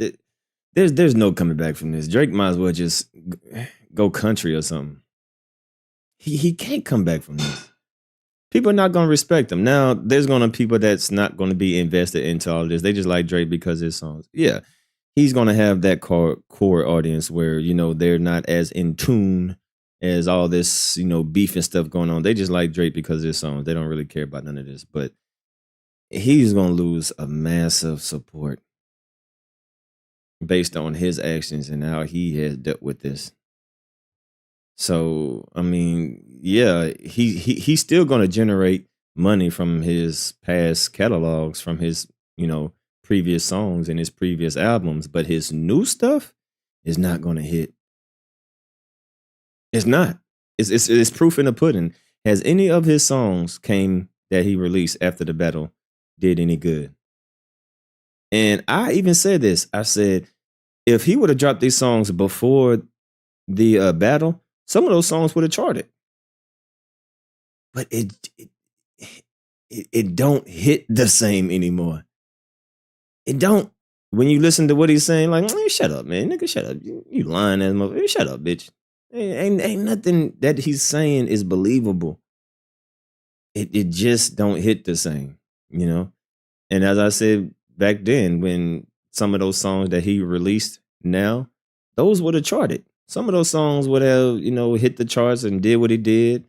There's no coming back from this. Drake might as well just go country or something. He can't come back from this. People are not going to respect him. Now, there's going to be people that's not going to be invested into all this. They just like Drake because his songs. Yeah, he's going to have that core audience where, they're not as in tune as all this, beef and stuff going on. They just like Drake because of his songs. They don't really care about none of this. But he's going to lose a massive support based on his actions and how he has dealt with this. So I mean, yeah, he's still gonna generate money from his past catalogs, from his, previous songs and his previous albums, but his new stuff is not gonna hit. It's not. It's proof in the pudding. Has any of his songs that he released after the battle did any good? And I even said this. I said, if he would have dropped these songs before the battle, some of those songs would have charted. But it don't hit the same anymore. It don't. When you listen to what he's saying, like, man, shut up, man. Nigga, shut up. You lying ass motherfucker. Shut up, bitch. Ain't nothing that he's saying is believable. It just don't hit the same, And as I said back then, when some of those songs that he released now, those would have charted. Some of those songs would have, hit the charts and did what he did.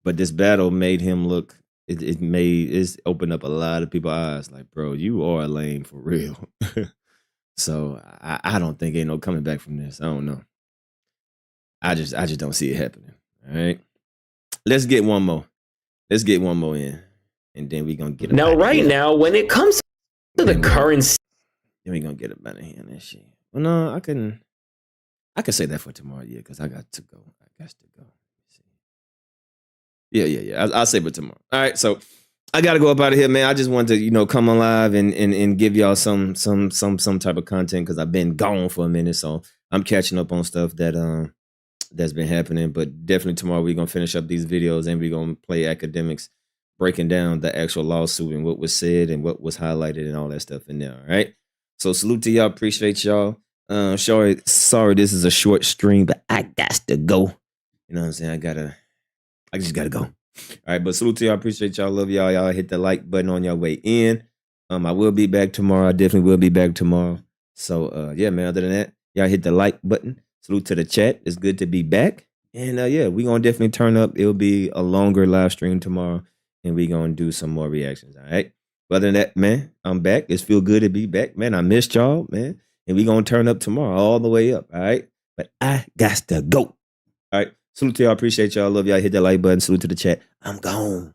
But this battle made him look, it's opened up a lot of people's eyes. Like, bro, you are lame for real. So I don't think ain't no coming back from this. I don't know. I just don't see it happening. All right. Let's get one more. Let's get one more in. And then we're gonna get him. Now, right now, when it comes to the currency, then we're gonna get him out of here and that shit. Well, no, I can say that for tomorrow, yeah, because I got to go. Yeah. I'll save it tomorrow. All right, so I gotta go up out of here, man. I just wanted to, come on live and give y'all some type of content because I've been gone for a minute, so I'm catching up on stuff that's been happening. But definitely tomorrow we're gonna finish up these videos and we're gonna play academics, breaking down the actual lawsuit and what was said and what was highlighted and all that stuff in there. All right. So salute to y'all. Appreciate y'all. Sorry, this is a short stream, but I got to go. You know what I'm saying? I just gotta go. All right, but salute to y'all. Appreciate y'all. Love y'all. Y'all hit the like button on your way in. I will be back tomorrow. I definitely will be back tomorrow. So yeah, man. Other than that, y'all hit the like button. Salute to the chat. It's good to be back. And yeah, we gonna definitely turn up. It'll be a longer live stream tomorrow, and we gonna do some more reactions. All right. But other than that, man, I'm back. It's feel good to be back, man. I missed y'all, man. And we gonna turn up tomorrow all the way up. All right. But I got to go. All right. Salute to y'all. Appreciate y'all. Love y'all. Hit that like button. Salute to the chat. I'm gone.